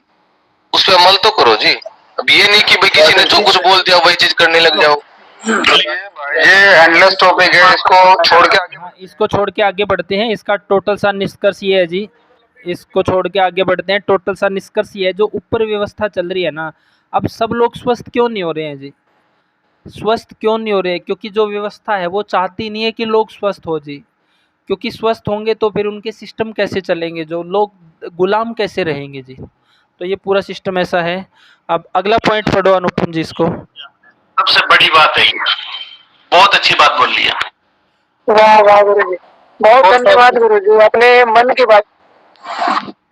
उस पर अमल तो करो जी। अब ये नहीं कि भाई किसी ने जो कुछ बोल दिया वही चीज करने लग जाओ। ये एंडलेस टॉपिक है, इसको छोड़ के आगे बढ़ते हैं। इसका टोटल सा निष्कर्ष ये है जी, इसको छोड़ के आगे बढ़ते हैं। टोटल सा निष्कर्ष ये है, जो ऊपर व्यवस्था चल रही है ना, अब सब लोग स्वस्थ क्यों नहीं हो रहे हैं जी? स्वस्थ क्यों नहीं हो रहे हैं? क्योंकि जो व्यवस्था है वो चाहती नहीं है कि लोग स्वस्थ हो जी, क्योंकि स्वस्थ होंगे तो फिर उनके सिस्टम कैसे चलेंगे, जो लोग गुलाम कैसे रहेंगे जी। तो ये पूरा सिस्टम ऐसा है। अब अगला पॉइंट पढ़ो अनुपम जी इसको। सबसे बड़ी बात है ये, बहुत अच्छी बात बोल लिया। वाह वाह गुरु जी, बहुत धन्यवाद गुरु जी, अपने मन की बात।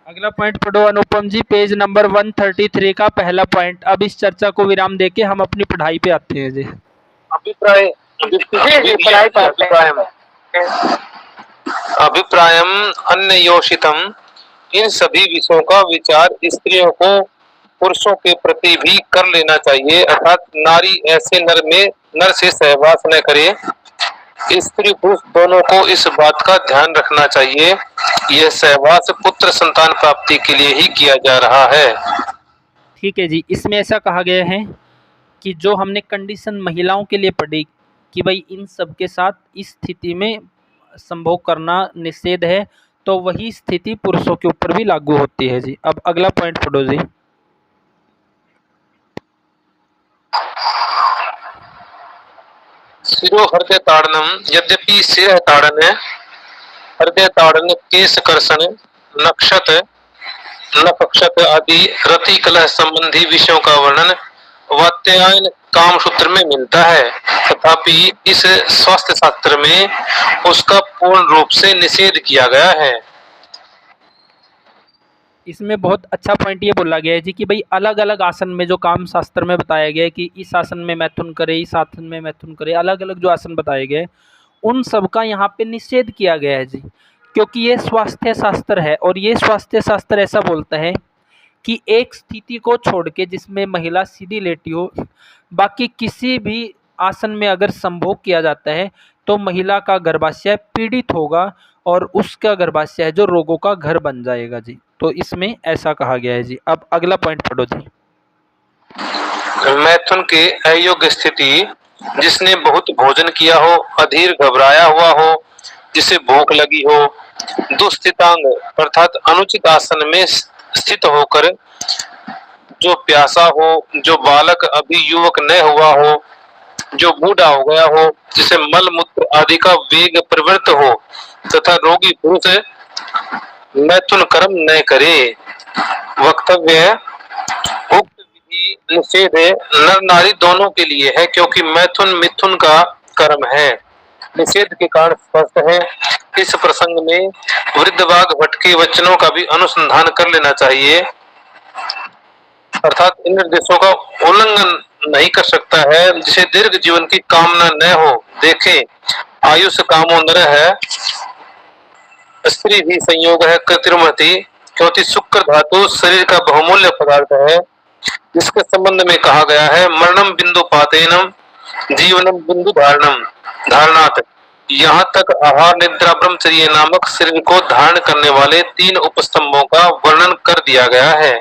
अगला पॉइंट पढ़ो अनुपम जी, पेज नंबर 133 का पहला पॉइंट। अब इस चर्चा को विराम देके हम अपनी पढ़ाई पे आते हैं जी। अभिप्रायम अन्ययोषितम, इन सभी विषयों का विचार स्त्रियों को पुरुषों के प्रति भी कर लेना चाहिए, अर्थात नारी ऐसे नर से सहवास न करे। स्त्री पुरुष दोनों को इस बात का ध्यान रखना चाहिए, यह सहवास पुत्र संतान प्राप्ति के लिए ही किया जा रहा है। ठीक है जी, इसमें ऐसा कहा गया है कि जो हमने कंडीशन महिलाओं के लिए पढ़ी कि भाई इन सब के साथ इस स्थिति में संभोग करना निषेध है, तो वही स्थिति पुरुषों के ऊपर भी लागू होती है जी। अब अगला पॉइंट पढ़ो जी। शिरो हृदय ताड़नम, यद्यपि सिर ताड़न है, हृदय ताड़न, केश कर्षण, नक्षत नपक्षत आदि रति कलह संबंधी विषयों का वर्णन वात्यायन कामसूत्र में मिलता है, तथापि इस स्वास्थ्य शास्त्र में उसका पूर्ण रूप से निषेध किया गया है। इसमें बहुत अच्छा पॉइंट ये बोला गया है जी कि भाई अलग अलग आसन में जो काम शास्त्र में बताया गया है कि इस आसन में मैथुन करे, इस आसन में मैथुन करे, अलग अलग जो आसन बताए गए उन सब का यहाँ पे निषेध किया गया है जी, क्योंकि ये स्वास्थ्य शास्त्र है। और ये स्वास्थ्य शास्त्र ऐसा बोलता है कि एक स्थिति को छोड़ के जिसमें महिला सीधी लेटी हो, बाकी किसी भी आसन में अगर संभोग किया जाता है तो महिला का गर्भाशय पीड़ित होगा और उसका गर्भाशय जो रोगों का घर बन जाएगा जी। तो इसमें ऐसा कहा गया है जी। अब अगला पॉइंट पढ़ो जी। मैथुन के अयोग्य स्थिति, जिसने बहुत भोजन किया हो, अधीर घबराया हुआ हो, जिसे भूख लगी हो, दुस्थितांग अर्थात अनुचित आसन में स्थित होकर जो प्यासा हो, जो बालक अभी युवक न हुआ हो, जो बूढ़ा हो गया हो, जिसे मल मूत्र आदि का वेग प्रवृत्त हो, तथा रोगी पुरुष मैथुन कर्म न करे। वक्तव्य है, उक्त विधि निषेध नर नारी दोनों के लिए है, क्योंकि मैथुन मिथुन का कर्म है। निषेध के कारण स्पष्ट है। इस प्रसंग में वृद्धवाग भट्ट के वचनों का भी अनुसंधान कर लेना चाहिए, अर्थात इन निर्देशों का उल्लंघन नहीं कर सकता है जिसे दीर्घ जीवन की कामना न हो। देखें, आयुष कामो नर है, स्त्री भी संयोग है कृत्रिमति, क्योंकि शुक्र धातु शरीर का बहुमूल्य पदार्थ है, जिसके संबंध में कहा गया है मरणम बिंदु पातेनम जीवनम बिंदु धारणम धारणात। यहाँ तक आहार निद्रा ब्रह्मचर्य नामक शरीर को धारण करने वाले 3 उपस्तंभों का वर्णन कर दिया गया है।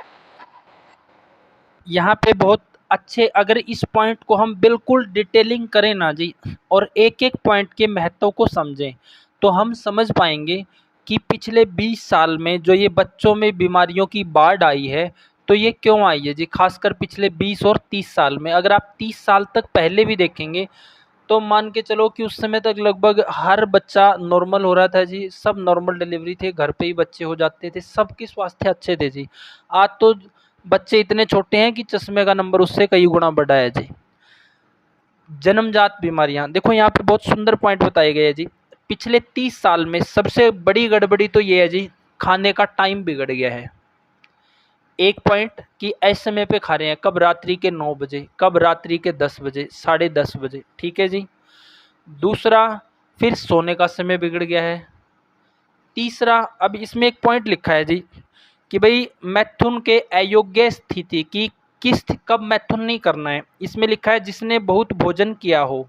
यहाँ पे बहुत अच्छे, अगर इस पॉइंट को हम बिल्कुल डिटेलिंग करें ना जी, और एक एक पॉइंट के महत्व को समझें, तो हम समझ पाएंगे कि पिछले 20 साल में जो ये बच्चों में बीमारियों की बाढ़ आई है, तो ये क्यों आई है जी, खासकर पिछले 20 और 30 साल में। अगर आप 30 साल तक पहले भी देखेंगे तो मान के चलो कि उस समय तक लगभग हर बच्चा नॉर्मल हो रहा था जी, सब नॉर्मल डिलीवरी थे, घर पे ही बच्चे हो जाते थे, सबके स्वास्थ्य अच्छे थे जी। आज तो बच्चे इतने छोटे हैं कि चश्मे का नंबर उससे कई गुना बढ़ा है जी। जन्मजात बीमारियां, देखो यहाँ पे बहुत सुंदर पॉइंट बताए गए हैं जी। पिछले 30 साल में सबसे बड़ी गड़बड़ी तो ये है जी, खाने का टाइम बिगड़ गया है। एक पॉइंट कि ऐसे समय पे खा रहे हैं, कब रात्रि के 9 बजे, कब रात्रि के 10 बजे, 10:30 बजे, ठीक है जी। दूसरा, फिर सोने का समय बिगड़ गया है। तीसरा, अब इसमें एक पॉइंट लिखा है जी कि भाई मैथुन के अयोग्य स्थिति की कब मैथुन नहीं करना है, इसमें लिखा है जिसने बहुत भोजन किया हो।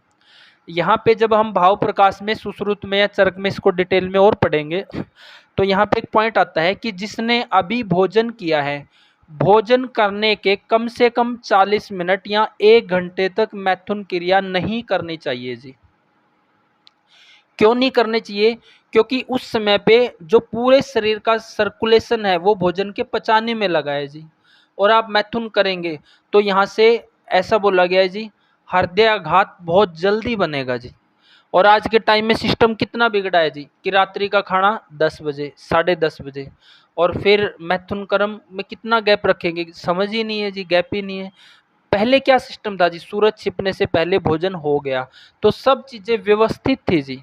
यहाँ पे जब हम भाव प्रकाश में, सुश्रुत में या चरक में इसको डिटेल में और पढ़ेंगे, तो यहाँ पे एक पॉइंट आता है कि जिसने अभी भोजन किया है, भोजन करने के कम से कम 40 मिनट या 1 घंटे तक मैथुन क्रिया नहीं करनी चाहिए जी। क्यों नहीं करनी चाहिए? क्योंकि उस समय पे जो पूरे शरीर का सर्कुलेशन है वो भोजन के पचाने में लगा है जी, और आप मैथुन करेंगे तो यहाँ से ऐसा बोला गया है जी, हृदयाघात बहुत जल्दी बनेगा जी। और आज के टाइम में सिस्टम कितना बिगड़ा है जी कि रात्रि का खाना 10 बजे, 10:30 बजे, और फिर मैथुन कर्म में कितना गैप रखेंगे, समझ ही नहीं है जी, गैप ही नहीं है। पहले क्या सिस्टम था जी, सूरज छिपने से पहले भोजन हो गया, तो सब चीज़ें व्यवस्थित थी जी।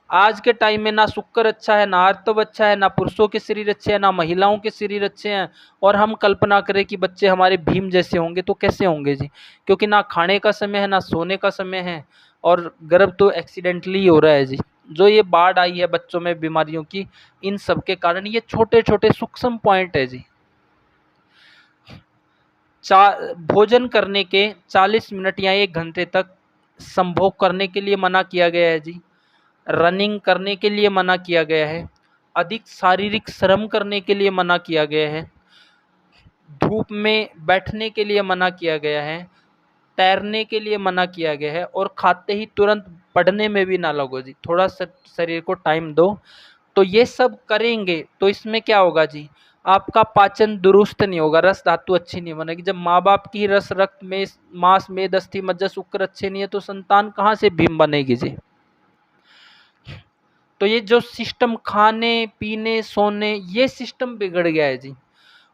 आज के टाइम में ना शुक्र अच्छा है, ना आर्तव अच्छा है, ना पुरुषों के शरीर अच्छे हैं, ना महिलाओं के शरीर अच्छे हैं, और हम कल्पना करें कि बच्चे हमारे भीम जैसे होंगे तो कैसे होंगे जी, क्योंकि ना खाने का समय है, ना सोने का समय है, और गर्भ तो एक्सीडेंटली ही हो रहा है जी। जो ये बाढ़ आई है बच्चों में बीमारियों की, इन सब के कारण ये छोटे छोटे सूक्ष्म पॉइंट है जी। भोजन करने के 40 मिनट या 1 घंटे तक संभोग करने के लिए मना किया गया है जी। रनिंग करने के लिए मना किया गया है। अधिक शारीरिक श्रम करने के लिए मना किया गया है। धूप में बैठने के लिए मना किया गया है। तैरने के लिए मना किया गया है, और खाते ही तुरंत पढ़ने में भी ना लगो जी, थोड़ा शरीर को टाइम दो। तो ये सब करेंगे तो इसमें क्या होगा जी, आपका पाचन दुरुस्त नहीं होगा, रस धातु अच्छी नहीं बनेगी। जब माँ बाप की रस, रक्त में, मांस, मेद, अस्थि, मज्जा, शुक्र अच्छे नहीं है तो संतान कहाँ से भीम बनेगी जी। तो ये जो सिस्टम, खाने पीने सोने, ये सिस्टम बिगड़ गया है जी,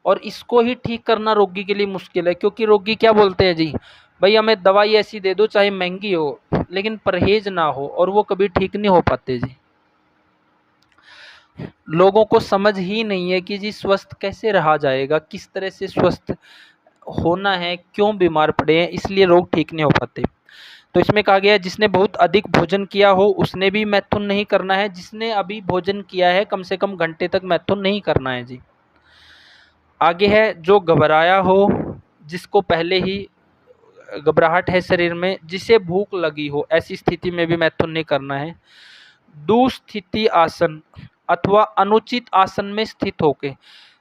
और इसको ही ठीक करना रोगी के लिए मुश्किल है। क्योंकि रोगी क्या बोलते हैं जी, भाई हमें दवाई ऐसी दे दो चाहे महंगी हो, लेकिन परहेज ना हो, और वो कभी ठीक नहीं हो पाते जी। लोगों को समझ ही नहीं है कि जी स्वस्थ कैसे रहा जाएगा, किस तरह से स्वस्थ होना है, क्यों बीमार पड़े हैं, इसलिए रोग ठीक नहीं हो पाते। तो इसमें कहा गया है जिसने बहुत अधिक भोजन किया हो उसने भी मैथुन नहीं करना है, जिसने अभी भोजन किया है कम से कम घंटे तक मैथुन नहीं करना है जी। आगे है जो घबराया हो, जिसको पहले ही घबराहट है शरीर में, जिसे भूख लगी हो, ऐसी स्थिति में भी मैथुन नहीं करना है। दुस्थिति आसन अथवा अनुचित आसन में स्थित होके,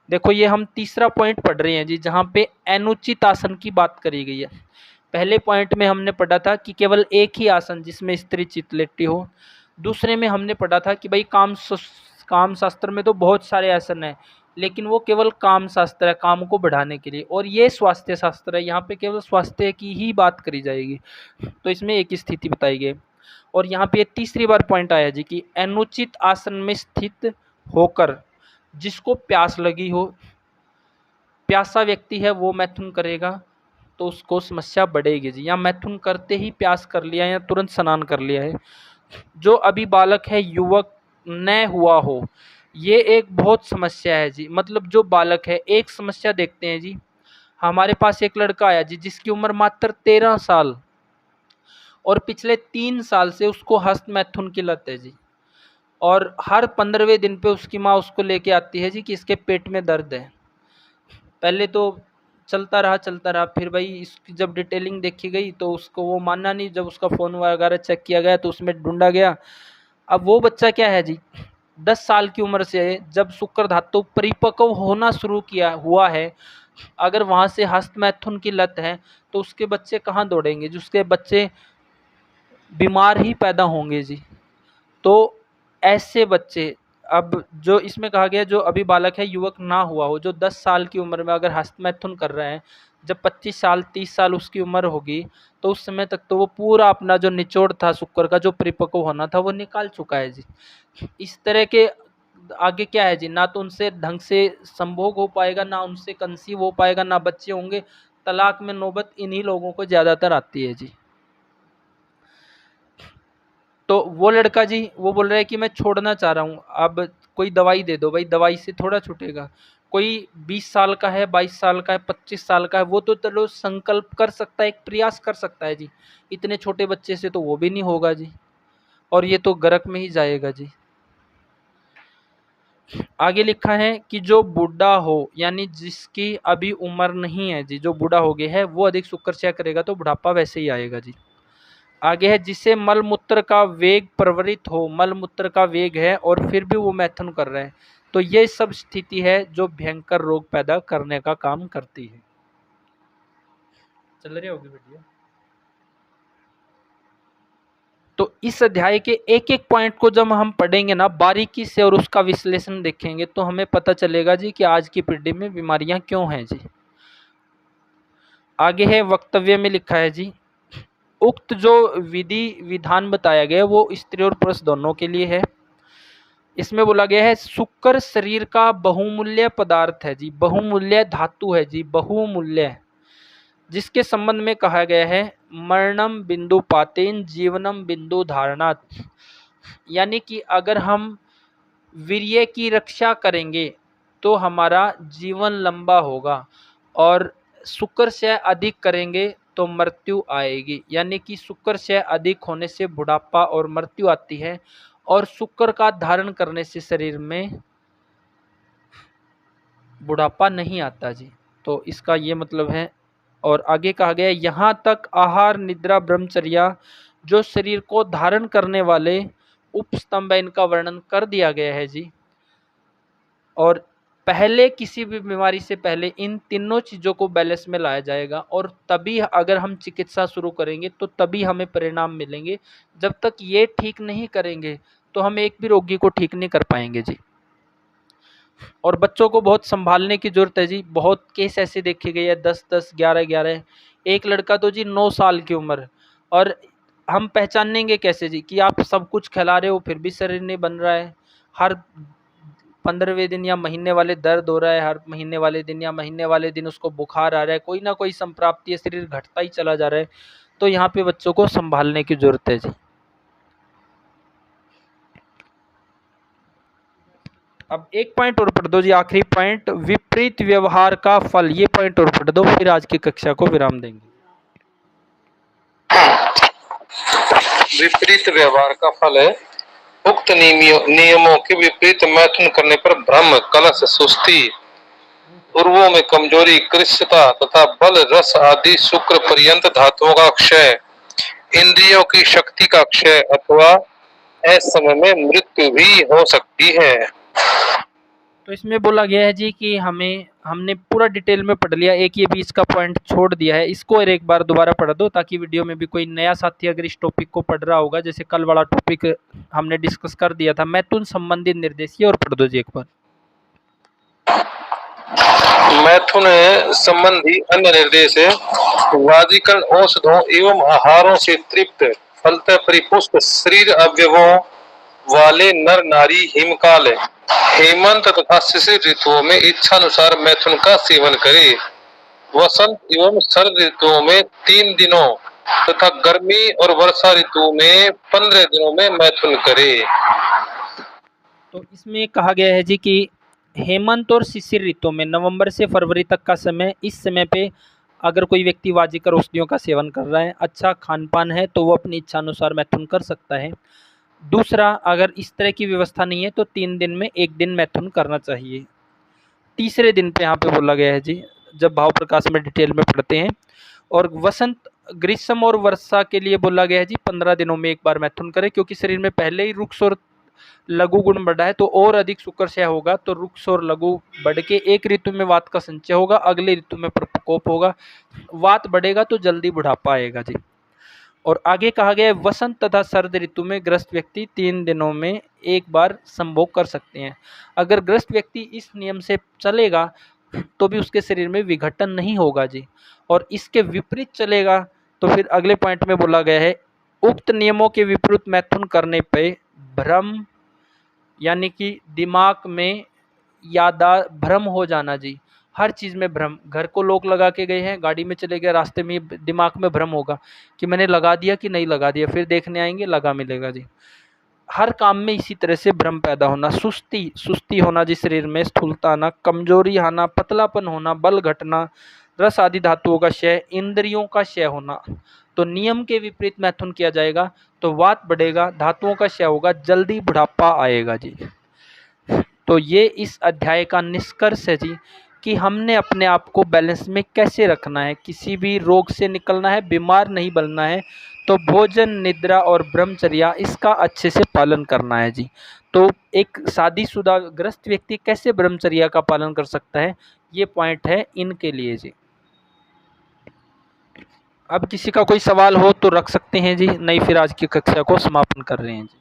देखो ये हम तीसरा पॉइंट पढ़ रहे हैं जी, जहाँ पे अनुचित आसन की बात करी गई है। पहले पॉइंट में हमने पढ़ा था कि केवल एक ही आसन जिसमें स्त्री चित लेटी हो। दूसरे में हमने पढ़ा था कि भाई काम शास्त्र में तो बहुत सारे आसन हैं, लेकिन वो केवल काम शास्त्र है, काम को बढ़ाने के लिए, और ये स्वास्थ्य शास्त्र है, यहाँ पे केवल स्वास्थ्य की ही बात करी जाएगी। तो इसमें एक स्थिति बताई गई, और यहाँ पे तीसरी बार पॉइंट आया जी कि अनुचित आसन में स्थित होकर जिसको प्यास लगी हो, प्यासा व्यक्ति है वो मैथुन करेगा तो उसको समस्या बढ़ेगी जी। या मैथुन करते ही प्यास कर लिया या तुरंत स्नान कर लिया है। जो अभी बालक है, युवक न हुआ हो, ये एक बहुत समस्या है जी। मतलब जो बालक है, एक समस्या देखते हैं जी, हमारे पास एक लड़का आया जी जिसकी उम्र मात्र 13 साल, और पिछले 3 साल से उसको हस्त मैथुन की लत है जी, और हर 15वें दिन पे उसकी माँ उसको लेके आती है जी कि इसके पेट में दर्द है। पहले तो चलता रहा। फिर भाई इसकी जब डिटेलिंग देखी गई तो उसको वो माना नहीं। जब उसका फ़ोन वगैरह चेक किया गया तो उसमें ढूंढा गया। अब वो बच्चा क्या है जी, 10 साल की उम्र से जब शुक्र धातु परिपक्व होना शुरू किया हुआ है, अगर वहाँ से हस्तमैथुन की लत है तो उसके बच्चे कहाँ दौड़ेंगे जी, उसके बच्चे बीमार ही पैदा होंगे जी। तो ऐसे बच्चे, अब जो इसमें कहा गया जो अभी बालक है युवक ना हुआ हो, जो 10 साल की उम्र में अगर हस्तमैथुन कर रहे हैं, जब 25 साल 30 साल उसकी उम्र होगी तो उस समय तक तो वो पूरा अपना जो निचोड़ था शुक्र का, जो परिपक्व होना था, वो निकाल चुका है जी। इस तरह के आगे क्या है जी, ना तो उनसे ढंग से संभोग हो पाएगा, ना उनसे कंसीव हो पाएगा, ना बच्चे होंगे। तलाक में नौबत इन्हीं लोगों को ज़्यादातर आती है जी। तो वो लड़का जी वो बोल रहा है कि मैं छोड़ना चाह रहा हूँ, अब कोई दवाई दे दो। भाई दवाई से थोड़ा छूटेगा। कोई 20 साल का है, 22 साल का है, 25 साल का है, वो तो चलो संकल्प कर सकता है, एक प्रयास कर सकता है जी। इतने छोटे बच्चे से तो वो भी नहीं होगा जी, और ये तो गर्क में ही जाएगा जी। आगे लिखा है कि जो बूढ़ा हो, यानी जिसकी अभी उम्र नहीं है जी, जो बूढ़ा हो गया है, वो अधिक शुक्रचय करेगा तो बुढ़ापा वैसे ही आएगा जी। आगे है जिसे मलमूत्र का वेग प्रवृत्त हो, मलमूत्र का वेग है और फिर भी वो मैथुन कर रहे हैं, तो ये सब स्थिति है जो भयंकर रोग पैदा करने का काम करती है। चल रही होगी वीडियो। तो इस अध्याय के एक एक पॉइंट को जब हम पढ़ेंगे ना बारीकी से और उसका विश्लेषण देखेंगे तो हमें पता चलेगा जी कि आज की पीढ़ी में बीमारियां क्यों हैं जी। आगे है वक्तव्य में लिखा है जी, उक्त जो विधि विधान बताया गया वो स्त्री और पुरुष दोनों के लिए है। इसमें बोला गया है शुक्र शरीर का बहुमूल्य पदार्थ है जी, बहुमूल्य धातु है जी, बहुमूल्य, जिसके संबंध में कहा गया है मरणम बिंदु पातेन जीवनम बिंदु धारणात, यानी कि अगर हम वीर्य की रक्षा करेंगे तो हमारा जीवन लंबा होगा, और शुक्र से अधिक करेंगे तो मृत्यु आएगी। यानी कि शुक्र से अधिक होने से बुढ़ापा और मृत्यु आती है, और शुक्र का धारण करने से शरीर में बुढ़ापा नहीं आता जी। तो इसका ये मतलब है। और आगे कहा गया यहाँ तक आहार निद्रा ब्रह्मचर्या जो शरीर को धारण करने वाले उपस्तंभ, इनका वर्णन कर दिया गया है जी। और पहले किसी भी बीमारी से पहले इन तीनों चीज़ों को बैलेंस में लाया जाएगा, और तभी अगर हम चिकित्सा शुरू करेंगे तो तभी हमें परिणाम मिलेंगे। जब तक ये ठीक नहीं करेंगे तो हम एक भी रोगी को ठीक नहीं कर पाएंगे जी। और बच्चों को बहुत संभालने की ज़रूरत है जी। बहुत केस ऐसे देखे गए हैं 10-10, 11-11। एक लड़का तो जी 9 साल की उम्र, और हम पहचानेंगे कैसे जी कि आप सब कुछ खिला रहे हो फिर भी शरीर नहीं बन रहा है। हर 15वें दिन या महीने वाले दर्द हो रहा है, हर महीने वाले दिन या महीने वाले दिन उसको बुखार आ रहा है, कोई ना कोई संप्राप्ति है, शरीर घटता ही चला जा रहा है। तो यहाँ पे बच्चों को संभालने की ज़रूरत है जी। अब एक पॉइंट और पढ़ दो जी, आखिरी पॉइंट, विपरीत व्यवहार का फल। ये पॉइंट और पढ़ दो, फिर आज की कक्षा को विराम देंगे। विपरीत व्यवहार का फल है उक्त नियमों के विपरीत मैथुन करने पर भ्रम, कलश, सुस्ती, उर्वों में कमजोरी, कृष्णता तथा बल, रस आदि शुक्र पर्यंत धातुओं का क्षय, इंद्रियों की शक्ति का क्षय अथवा ऐसे समय में मृत्यु भी हो सकती है। तो इसमें बोला गया है जी कि हमने पूरा डिटेल में पढ़ लिया, एक ये बीच का पॉइंट छोड़ दिया है, इसको और एक बार दोबारा पढ़ दो ताकि वीडियो में भी कोई नया साथी अगर इस टॉपिक को पढ़ रहा होगा, जैसे कल वाला टॉपिक हमने डिस्कस कर दिया था मैथुन संबंधित निर्देश, ये और पढ़ दो जी एक बार। मैथुन संबंधी अन्य निर्देश है वाजीकरण औषधों एवं आहारों से तृप्त फलतः परिपुष्ट शरीर अवयवों वाले नर नारी हिमकाल, हेमंत तथा शिशिर ऋतुओं में इच्छानुसार मैथुन का सेवन करे। वसंत एवं शरद ऋतुओं में 3 दिनों तथा गर्मी और वर्षा ऋतु में 15 दिनों में मैथुन करे। तो इसमें कहा गया है जी कि हेमंत और शिशिर ऋतु में नवंबर से फरवरी तक का समय, इस समय पे अगर कोई व्यक्ति वाजिकर औषधियों का सेवन कर रहा है, अच्छा खान पान है, तो वो अपनी इच्छा अनुसार मैथुन कर सकता है। दूसरा, अगर इस तरह की व्यवस्था नहीं है तो 3 दिन में 1 दिन मैथुन करना चाहिए। तीसरे दिन पे यहाँ पे बोला गया है जी, जब भाव प्रकाश में डिटेल में पढ़ते हैं। और वसंत, ग्रीष्म और वर्षा के लिए बोला गया है जी 15 दिनों में एक बार मैथुन करें, क्योंकि शरीर में पहले ही रुक्ष और लघु गुण बढ़ा है तो और अधिक शुक्रक्षय होगा, तो रुक्ष और लघु बढ़ के एक ऋतु में वात का संचय होगा, अगले ऋतु में प्रकोप होगा, वात बढ़ेगा तो जल्दी बुढ़ापा आएगा जी। और आगे कहा गया है वसंत तथा शरद ऋतु में ग्रस्त व्यक्ति 3 दिनों में एक बार संभोग कर सकते हैं। अगर ग्रस्त व्यक्ति इस नियम से चलेगा तो भी उसके शरीर में विघटन नहीं होगा जी। और इसके विपरीत चलेगा तो फिर अगले पॉइंट में बोला गया है उक्त नियमों के विपरीत मैथुन करने पे भ्रम, यानी कि दिमाग में भ्रम हो जाना जी, हर चीज़ में भ्रम। घर को लोग लगा के गए हैं, गाड़ी में चले गए, रास्ते में दिमाग में भ्रम होगा कि मैंने लगा दिया कि नहीं लगा दिया, फिर देखने आएंगे लगा मिलेगा जी। हर काम में इसी तरह से भ्रम पैदा होना, सुस्ती होना जी, शरीर में स्थूलता आना, कमजोरी आना, पतलापन होना, बल घटना, रस आदि धातुओं का क्षय, इंद्रियों का क्षय होना। तो नियम के विपरीत मैथुन किया जाएगा तो वात बढ़ेगा, धातुओं का क्षय होगा, जल्दी बुढ़ापा आएगा जी। तो ये इस अध्याय का निष्कर्ष है जी कि हमने अपने आप को बैलेंस में कैसे रखना है, किसी भी रोग से निकलना है, बीमार नहीं बनना है, तो भोजन, निद्रा और ब्रह्मचर्या इसका अच्छे से पालन करना है जी। तो एक शादीशुदा ग्रस्त व्यक्ति कैसे ब्रह्मचर्या का पालन कर सकता है, ये पॉइंट है इनके लिए जी। अब किसी का कोई सवाल हो तो रख सकते हैं जी, नहीं फिर आज की कक्षा को समापन कर रहे हैं जी।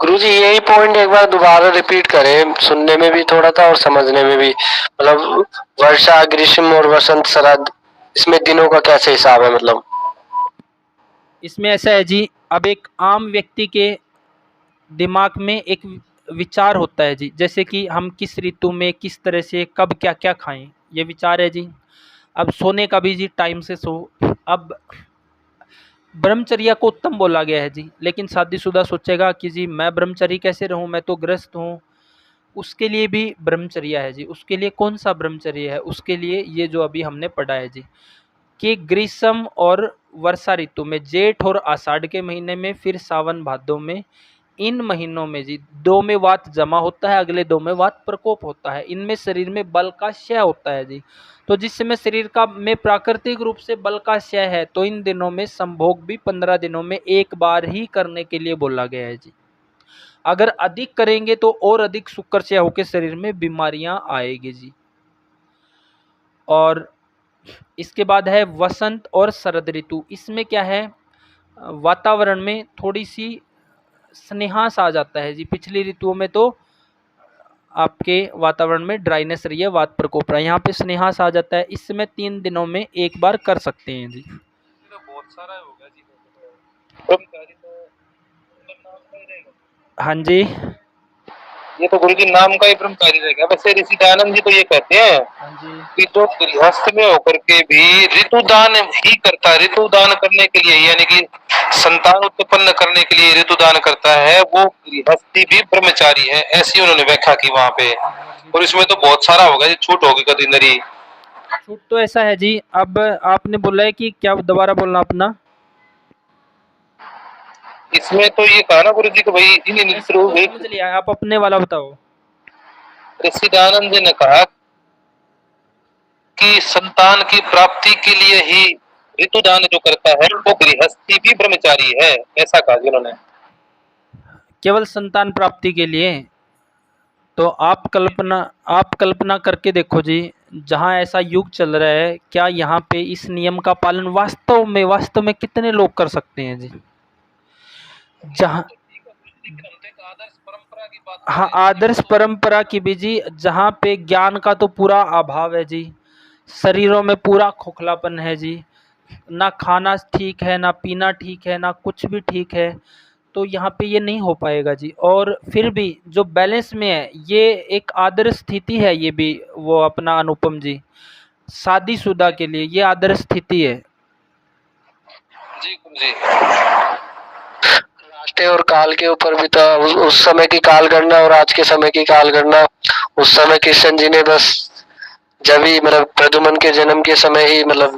गुरुजी यही पॉइंट एक बार दोबारा रिपीट करें, सुनने में भी थोड़ा था और समझने में भी। मतलब वर्षा, ग्रीष्म और वसंत, शरद, इसमें दिनों का कैसे हिसाब है? मतलब इसमें ऐसा है जी, अब एक आम व्यक्ति के दिमाग में एक विचार होता है जी, जैसे कि हम किस ऋतु में किस तरह से कब क्या क्या खाएं, ये विचार है जी। अब सोने का भी जी टाइम से सो। अब ब्रह्मचर्या को उत्तम बोला गया है जी, लेकिन शादीशुदा सोचेगा कि जी मैं ब्रह्मचर्य कैसे रहूं, मैं तो ग्रस्त हूं। उसके लिए भी ब्रह्मचर्या है जी। उसके लिए कौन सा ब्रह्मचर्य है? उसके लिए ये जो अभी हमने पढ़ा है जी कि ग्रीष्म और वर्षा ऋतु में, जेठ और आषाढ़ के महीने में, फिर सावन भादों में, इन महीनों में जी 2 में वात जमा होता है, अगले 2 में वात प्रकोप होता है। इनमें शरीर में बल का क्षय होता है जी। तो जिस समय शरीर का में प्राकृतिक रूप से बल का क्षय है तो इन दिनों में संभोग भी 15 दिनों में एक बार ही करने के लिए बोला गया है जी। अगर अधिक करेंगे तो और अधिक शुक्रक्षय होकर शरीर में बीमारियां आएगी जी। और इसके बाद है वसंत और शरद ऋतु। इसमें क्या है, वातावरण में थोड़ी सी स्नेहास आ जाता है जी। पिछली ऋतुओं में तो आपके वातावरण में ड्राइनेस रही है, वात प्रकोप रहा है, यहाँ पे स्नेहास आ जाता है। इस समय 3 दिनों में एक बार कर सकते हैं जी। बहुत सारा होगा जी। हाँ जी, ये तो गुरु जी नाम का ही ब्रह्मचारी रहेगा। वैसे ऋषि दयानंद जी तो ये कहते हैं हाँ जी, कि जो गृहस्थ में होकर के भी ऋतुदान ही करता है, ऋतुदान करने के लिए यानी कि संतान उत्पन्न करने के लिए ऋतुदान करता है, वो गृहस्थी भी ब्रह्मचारी है, ऐसी उन्होंने व्याख्या की वहां पे। और इसमें तो बहुत सारा होगा जी, छूट होगी कभी नरी। छूट तो ऐसा है जी। अब आपने बोला है कि क्या, दोबारा बोलना अपना। इसमें तो ये कहा ना गुरु जी को भाई इन समझ लिया, आप अपने वाला बताओ। ऋषि दयानंद जी ने कहा कि संतान की प्राप्ति के लिए ही ऋतुदान जो करता है वो गृहस्थी भी ब्रह्मचारी है, ऐसा कहा उन्होंने। केवल संतान प्राप्ति के लिए? तो आप कल्पना करके देखो जी, जहाँ ऐसा युग चल रहा है, क्या यहाँ पे इस नियम का पालन वास्तव में कितने लोग कर सकते हैं जी? जहाँ हाँ, आदर्श परंपरा की भी जी, जहाँ पे ज्ञान का तो पूरा अभाव है जी, शरीरों में पूरा खोखलापन है जी, ना खाना ठीक है, ना पीना ठीक है, ना कुछ भी ठीक है, तो यहाँ पे ये नहीं हो पाएगा जी। और फिर भी जो बैलेंस में है, ये एक आदर्श स्थिति है, ये भी वो अपना अनुपम जी शादीशुदा के लिए ये आदर्श स्थिति है जी जी। राष्ट्र और काल के ऊपर भी तो उस समय की काल गणना और आज के समय की काल गणना, उस समय कृष्ण जी ने बस जब ही मतलब प्रद्युमन के जन्म के समय ही मतलब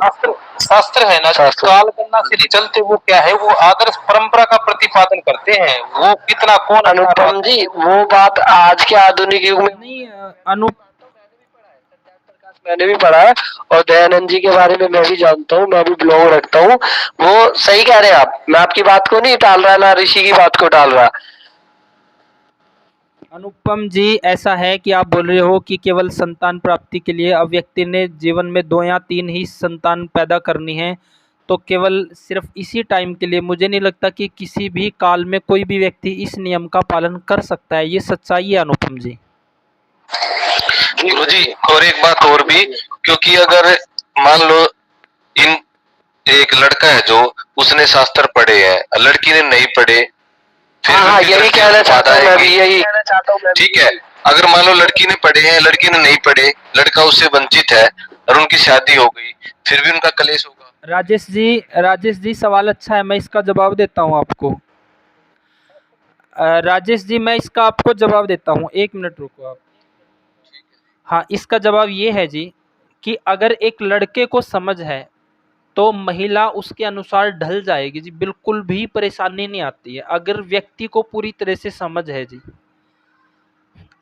शास्त्र है ना, काल गणना से नहीं चलते, वो क्या है, वो आदर्श परंपरा का प्रतिपादन करते हैं। वो कितना कौन अनुपम जी, वो बात आज के आधुनिक युग में नहीं। मैंने भी पढ़ा है और दयानंद जी के बारे में मैं भी जानता हूँ, मैं भी ब्लॉग रखता हूँ। वो सही कह रहे हैं आप, मैं आपकी बात को नहीं टाल रहा, ना ऋषि की बात को टाल रहा। अनुपम जी, ऐसा है कि आप बोल रहे हो कि केवल संतान प्राप्ति के लिए अब व्यक्ति ने जीवन में 2 या 3 ही संतान पैदा करनी है, तो केवल सिर्फ इसी टाइम के लिए मुझे नहीं लगता कि किसी भी काल में कोई भी व्यक्ति इस नियम का पालन कर सकता है। ये सच्चाई है अनुपम जी। गुरुजी, और एक बात और भी, क्योंकि अगर मान लो इन एक लड़का है जो उसने शास्त्र पढ़े हैं, लड़की ने नहीं पढ़े, फिर हाँ, यही कहना चाहता हूँ मैं भी, यही कहना चाहता हूँ। ठीक है, अगर मान लो लड़की ने पढ़े हैं, लड़की ने नहीं पढ़े, लड़का उससे वंचित है और उनकी शादी हो गई, फिर भी उनका कलेश होगा। राजेश जी सवाल अच्छा है, मैं इसका जवाब देता हूँ आपको। राजेश जी, मैं इसका आपको जवाब देता हूँ, 1 मिनट रुको आप। हाँ, इसका जवाब ये है जी कि अगर एक लड़के को समझ है तो महिला उसके अनुसार ढल जाएगी जी, बिल्कुल भी परेशानी नहीं आती है अगर व्यक्ति को पूरी तरह से समझ है जी।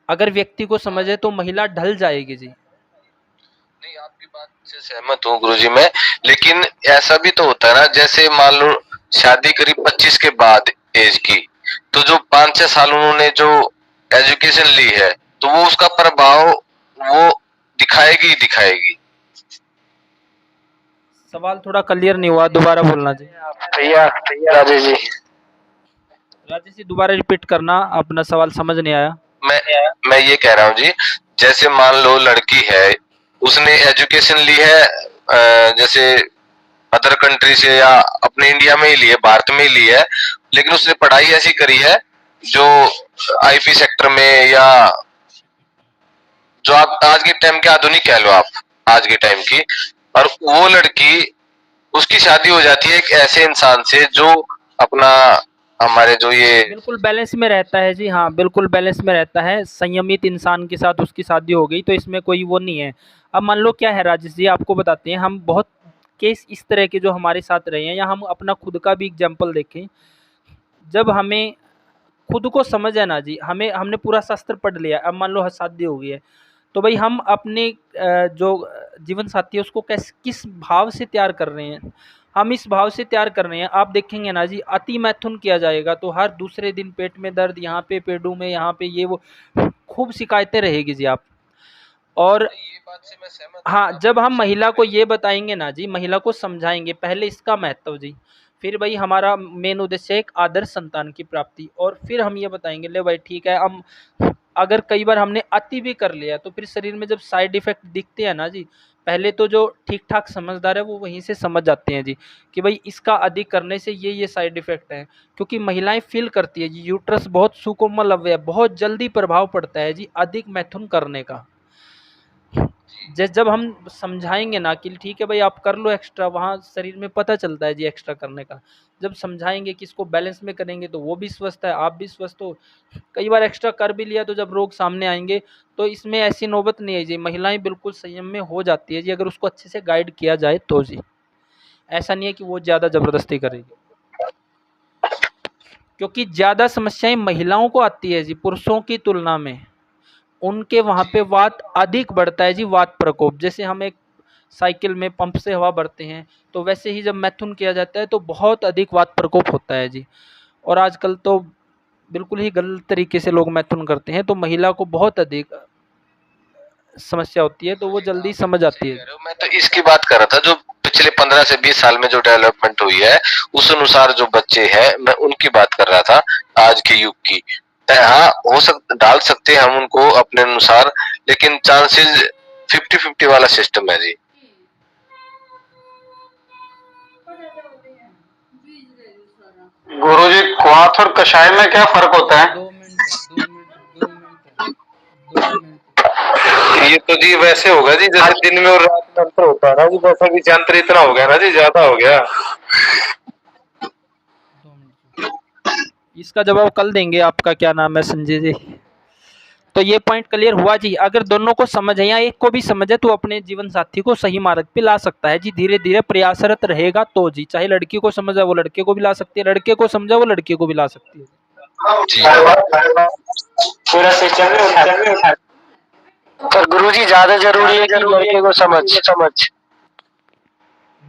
अगर व्यक्ति को समझ है तो महिला ढल जाएगी जी। नहीं, आपकी बात से सहमत हूँ गुरुजी मैं, लेकिन ऐसा भी तो होता है ना, जैसे मान लो शादी करीब 25 के बाद एज की, तो जो 5-6 साल उन्होंने जो एजुकेशन ली है, तो वो उसका प्रभाव वो दिखाएगी ही दिखाएगी। सवाल थोड़ा क्लियर नहीं हुआ, दोबारा बोलना जी। भैया राजेश जी दोबारा रिपीट करना, अपना सवाल समझ नहीं आया। मैं ये कह रहा हूँ जी, जैसे मान लो लड़की है, उसने एजुकेशन ली है जैसे अदर कंट्री से या अपने इंडिया में ही ली है, भारत में ही ली है, लेकिन उसने पढ़ाई ऐसी करी है जो आईपी सेक्टर में, या जो आप आज के टाइम के आधुनिक कह लो आप, आज के टाइम की, और वो लड़की उसकी शादी हो जाती है एक ऐसे इंसान से जो अपना हमारे जो ये बिल्कुल बैलेंस में रहता है जी। हाँ, बिल्कुल बैलेंस में रहता है, संयमित इंसान के साथ उसकी शादी हो गई, तो इसमें कोई वो नहीं है। अब मान लो क्या है राजेश जी, आपको बताते हैं, हम बहुत केस इस तरह के जो हमारे साथ रहे हैं, या हम अपना खुद का भी एग्जाम्पल देखें। जब हमें खुद को समझ है ना जी, हमने पूरा शास्त्र पढ़ लिया, अब मान लो शादी हो गई है, तो भाई हम अपने जो जीवन साथी है उसको किस भाव से तैयार कर रहे हैं। हम इस भाव से तैयार कर रहे हैं, आप देखेंगे ना जी, अति मैथुन किया जाएगा तो हर दूसरे दिन पेट में दर्द, यहाँ पे पेडू में, यहाँ पे ये वो, खूब शिकायतें रहेगी जी आप। और ये बात से मैं सहमत हूं। हाँ, जब हम महिला को ये बताएंगे ना जी, महिला को समझाएंगे पहले इसका महत्व जी, फिर भाई हमारा मेन उद्देश्य है एक आदर्श संतान की प्राप्ति, और फिर हम ये बताएंगे ले भाई ठीक है, हम अगर कई बार हमने अति भी कर लिया तो फिर शरीर में जब साइड इफेक्ट दिखते हैं ना जी, पहले तो जो ठीक ठाक समझदार है वो वहीं से समझ जाते हैं जी कि भाई इसका अधिक करने से ये साइड इफेक्ट है, क्योंकि महिलाएं फील करती है जी, यूट्रस बहुत सुकोमल अवयव है, बहुत जल्दी प्रभाव पड़ता है जी अधिक मैथुन करने का। जब हम समझाएंगे ना कि ठीक है भाई आप कर लो एक्स्ट्रा, वहाँ शरीर में पता चलता है जी एक्स्ट्रा करने का। जब समझाएंगे कि इसको बैलेंस में करेंगे तो वो भी स्वस्थ है, आप भी स्वस्थ हो। कई बार एक्स्ट्रा कर भी लिया तो जब रोग सामने आएंगे तो इसमें ऐसी नौबत नहीं है जी, महिलाएं बिल्कुल संयम में हो जाती है जी, अगर उसको अच्छे से गाइड किया जाए तो जी। ऐसा नहीं है कि वो ज़्यादा ज़बरदस्ती करेगी, क्योंकि ज़्यादा समस्याएं महिलाओं को आती है जी पुरुषों की तुलना में। उनके वहाँ पे वात अधिक बढ़ता है जी, वात प्रकोप। जैसे हम एक साइकिल में पंप से हवा भरते हैं, तो वैसे ही जब मैथुन किया जाता है तो बहुत अधिक वात प्रकोप होता है जी। और आजकल तो बिल्कुल ही गलत तरीके से लोग मैथुन करते हैं, तो महिला को बहुत अधिक समस्या होती है, तो वो जल्दी समझ आती है। मैं तो इसकी बात कर रहा था, जो पिछले 15 से 20 साल में जो डेवलपमेंट हुई है उस अनुसार जो बच्चे हैं, मैं उनकी बात कर रहा था, आज के युग की। हाँ, डाल सकते हैं हम उनको अपने अनुसार, लेकिन चांसेस 50-50 वाला सिस्टम है जी। गुरुजी, क्वाथ और कषाय में क्या फर्क होता है? 2 मिनट। ये तो जी वैसे होगा जी जैसे दिन में और रात में अंतर होता है ना जी, वैसा भी अंतर इतना हो गया ना जी, ज्यादा हो गया। इसका जवाब कल देंगे। आपका क्या नाम है? संजय जी। तो ये पॉइंट क्लियर हुआ जी। अगर दोनों को समझ है या एक को भी समझ है तो अपने जीवन साथी को सही मार्ग पे ला सकता है जी, धीरे धीरे प्रयासरत रहेगा तो जी। चाहे लड़की को समझ है वो लड़के को भी ला सकती है, लड़के को समझा वो लड़की को भी ला सकती है। पूरा सिस्टम में उठा। गुरुजी ज्यादा जरूरी है कि लड़के को समझ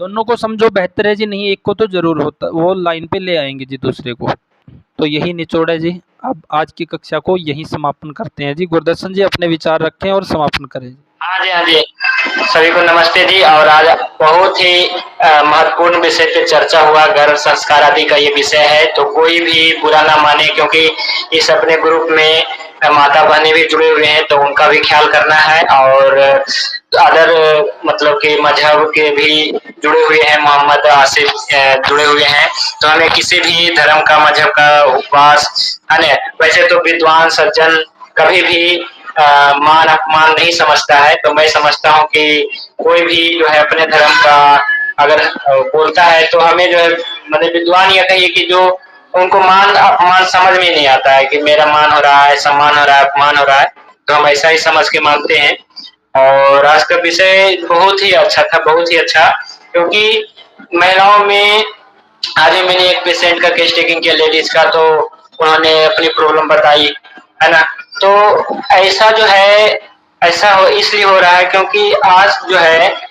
दोनों को समझो बेहतर है जी, नहीं एक को तो जरूर होता, वो लाइन पे ले आएंगे जी दूसरे को। तो यही निचोड़ है जी। अब आज की कक्षा को यही समापन करते हैं जी। गुरदर्शन जी अपने विचार रखें और समापन करें जी। हाँ जी सभी को नमस्ते जी। और आज बहुत ही महत्वपूर्ण विषय पे चर्चा हुआ, गर्भ संस्कार आदि का ये विषय है। तो कोई भी बुरा ना माने, क्योंकि इस अपने ग्रुप में माता बहनें भी जुड़े हुए हैं, तो उनका भी ख्याल करना है। और अदर मतलब कि मजहब के भी जुड़े हुए हैं, मोहम्मद आसिफ जुड़े हुए हैं। तो हमें किसी भी धर्म का, मजहब का उपवास है ना, वैसे तो विद्वान सज्जन कभी भी मान अपमान नहीं समझता है। तो मैं समझता हूँ कि कोई भी जो है अपने धर्म का अगर बोलता है तो हमें जो है मतलब विद्वान ये कहिए कि जो उनको मान अपमान समझ में नहीं आता है कि मेरा मान हो रहा है, सम्मान हो रहा है, अपमान हो रहा है, तो हम ऐसा ही समझ के मानते हैं। और आज का विषय बहुत ही अच्छा था, बहुत ही अच्छा। क्योंकि महिलाओं में आज मैंने एक पेशेंट का केस टेकिंग किया लेडीज का, तो उन्होंने अपनी प्रॉब्लम बताई है ना। तो ऐसा जो है ऐसा इसलिए हो रहा है क्योंकि आज जो है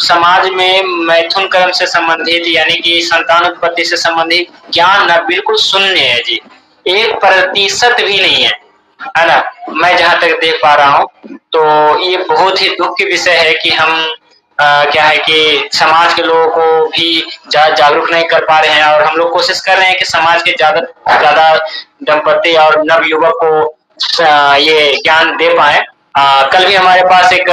समाज में मैथुन कर्म से संबंधित यानी कि संतान उत्पत्ति से संबंधित ज्ञान न बिल्कुल शून्य है जी, 1% भी नहीं है ना। मैं जहां तक देख पा रहा हूँ तो ये बहुत ही दुख की विषय है कि हम क्या है कि समाज के लोगों को भी जागरूक नहीं कर पा रहे हैं। और हम लोग कोशिश कर रहे हैं कि समाज के ज्यादा दंपति और नव युवक को ये ज्ञान दे पाए। कल भी हमारे पास एक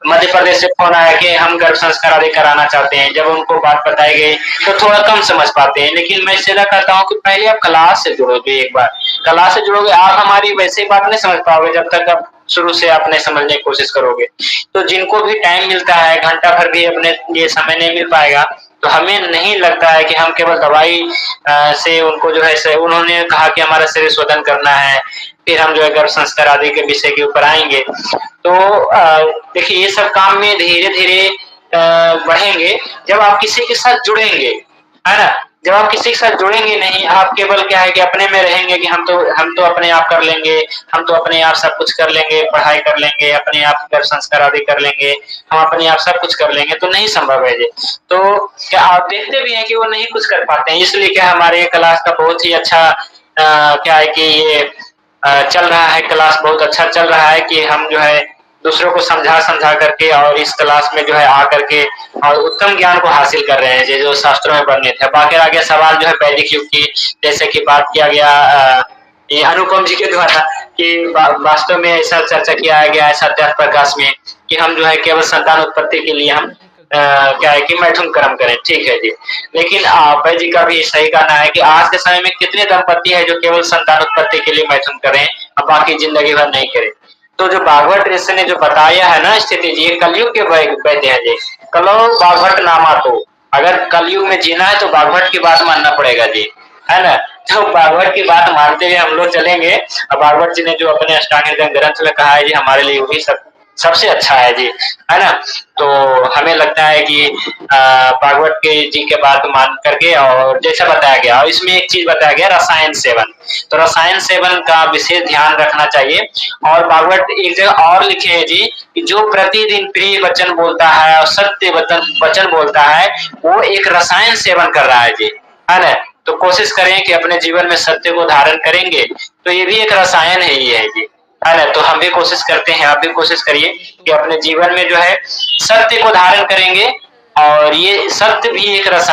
मध्य प्रदेश से फोन आया कि हम गर्भ संस्कार आदि कराना चाहते हैं। जब उनको बात बताई गई तो थोड़ा कम समझ पाते हैं। लेकिन मैं सलाह करता हूँ कि पहले आप क्लास से जुड़ोगे, एक बार क्लास से जुड़ोगे आप हमारी वैसी बात नहीं समझ पाओगे जब तक आप शुरू से आपने समझने की कोशिश करोगे। तो जिनको भी टाइम मिलता है, घंटा भर भी अपने लिए समय नहीं मिल पाएगा, तो हमें नहीं लगता है कि हम केवल दवाई से उनको जो है, उन्होंने कहा कि हमारा शरीर शोधन करना है, फिर हम जो है गर्भ संस्कार आदि के विषय के ऊपर आएंगे। तो देखिए ये सब काम में धीरे धीरे बढ़ेंगे जब आप किसी के साथ जुड़ेंगे, है ना। जब आप किसी के साथ जुड़ेंगे नहीं, आप केवल क्या है कि अपने में रहेंगे कि हम तो अपने आप कर लेंगे, हम तो अपने आप सब कुछ कर लेंगे, पढ़ाई कर लेंगे, अपने आप गर्भ संस्कार आदि कर लेंगे, हम अपने आप सब कुछ कर लेंगे, तो नहीं संभव है जी। तो क्या आप देखते भी हैं कि वो नहीं कुछ कर पाते हैं। इसलिए क्या हमारे क्लास का बहुत ही अच्छा क्या है कि ये चल रहा है, क्लास बहुत अच्छा चल रहा है कि हम जो है दूसरों को समझा करके और इस क्लास में जो है आकर के और उत्तम ज्ञान को हासिल कर रहे हैं जो शास्त्रों में वर्णित है। बाकी आगे सवाल जो है वैदिक युग की, जैसे कि बात किया गया ये अनुपम जी के द्वारा कि वास्तव में ऐसा चर्चा किया गया है सत्यार्थ प्रकाश में कि हम जो है केवल संतान उत्पत्ति के लिए हम क्या है कि मैथुन कर्म करें, ठीक है जी। लेकिन भाई जी का भी सही कहना है कि आज के समय में कितने दंपति है जो केवल संतान उत्पत्ति के लिए मैथुन करें और बाकी जिंदगी भर नहीं करें। तो जो भागवत ऋषि ने जो बताया है ना स्थिति जी, कलयुग के वैद्य हैं जी। कलो भागवत नामा, तो अगर कलयुग में जीना है तो भागवत की बात मानना पड़ेगा जी, है ना। तो भागवत की बात मानते हुए हम लोग चलेंगे। और भागवत जी ने जो अपने अष्टांग ग्रंथ में कहा है जी, हमारे लिए वही सबसे अच्छा है जी, है ना। तो हमें लगता है कि भागवत के जी के बात मान करके और जैसा बताया गया, और इसमें एक चीज बताया गया रसायन सेवन, तो रसायन सेवन का विशेष ध्यान रखना चाहिए। और भागवत एक जगह और लिखे है जी कि जो प्रतिदिन प्रिय वचन बोलता है और सत्य वचन बोलता है वो एक रसायन सेवन कर रहा है जी, है ना। तो कोशिश करें कि अपने जीवन में सत्य को धारण करेंगे तो ये भी एक रसायन है ही है जी, है ना। तो हम भी कोशिश करते हैं, आप भी कोशिश करिए कि अपने जीवन में जो है सत्य को धारण करेंगे और ये सत्य भी एक रसायन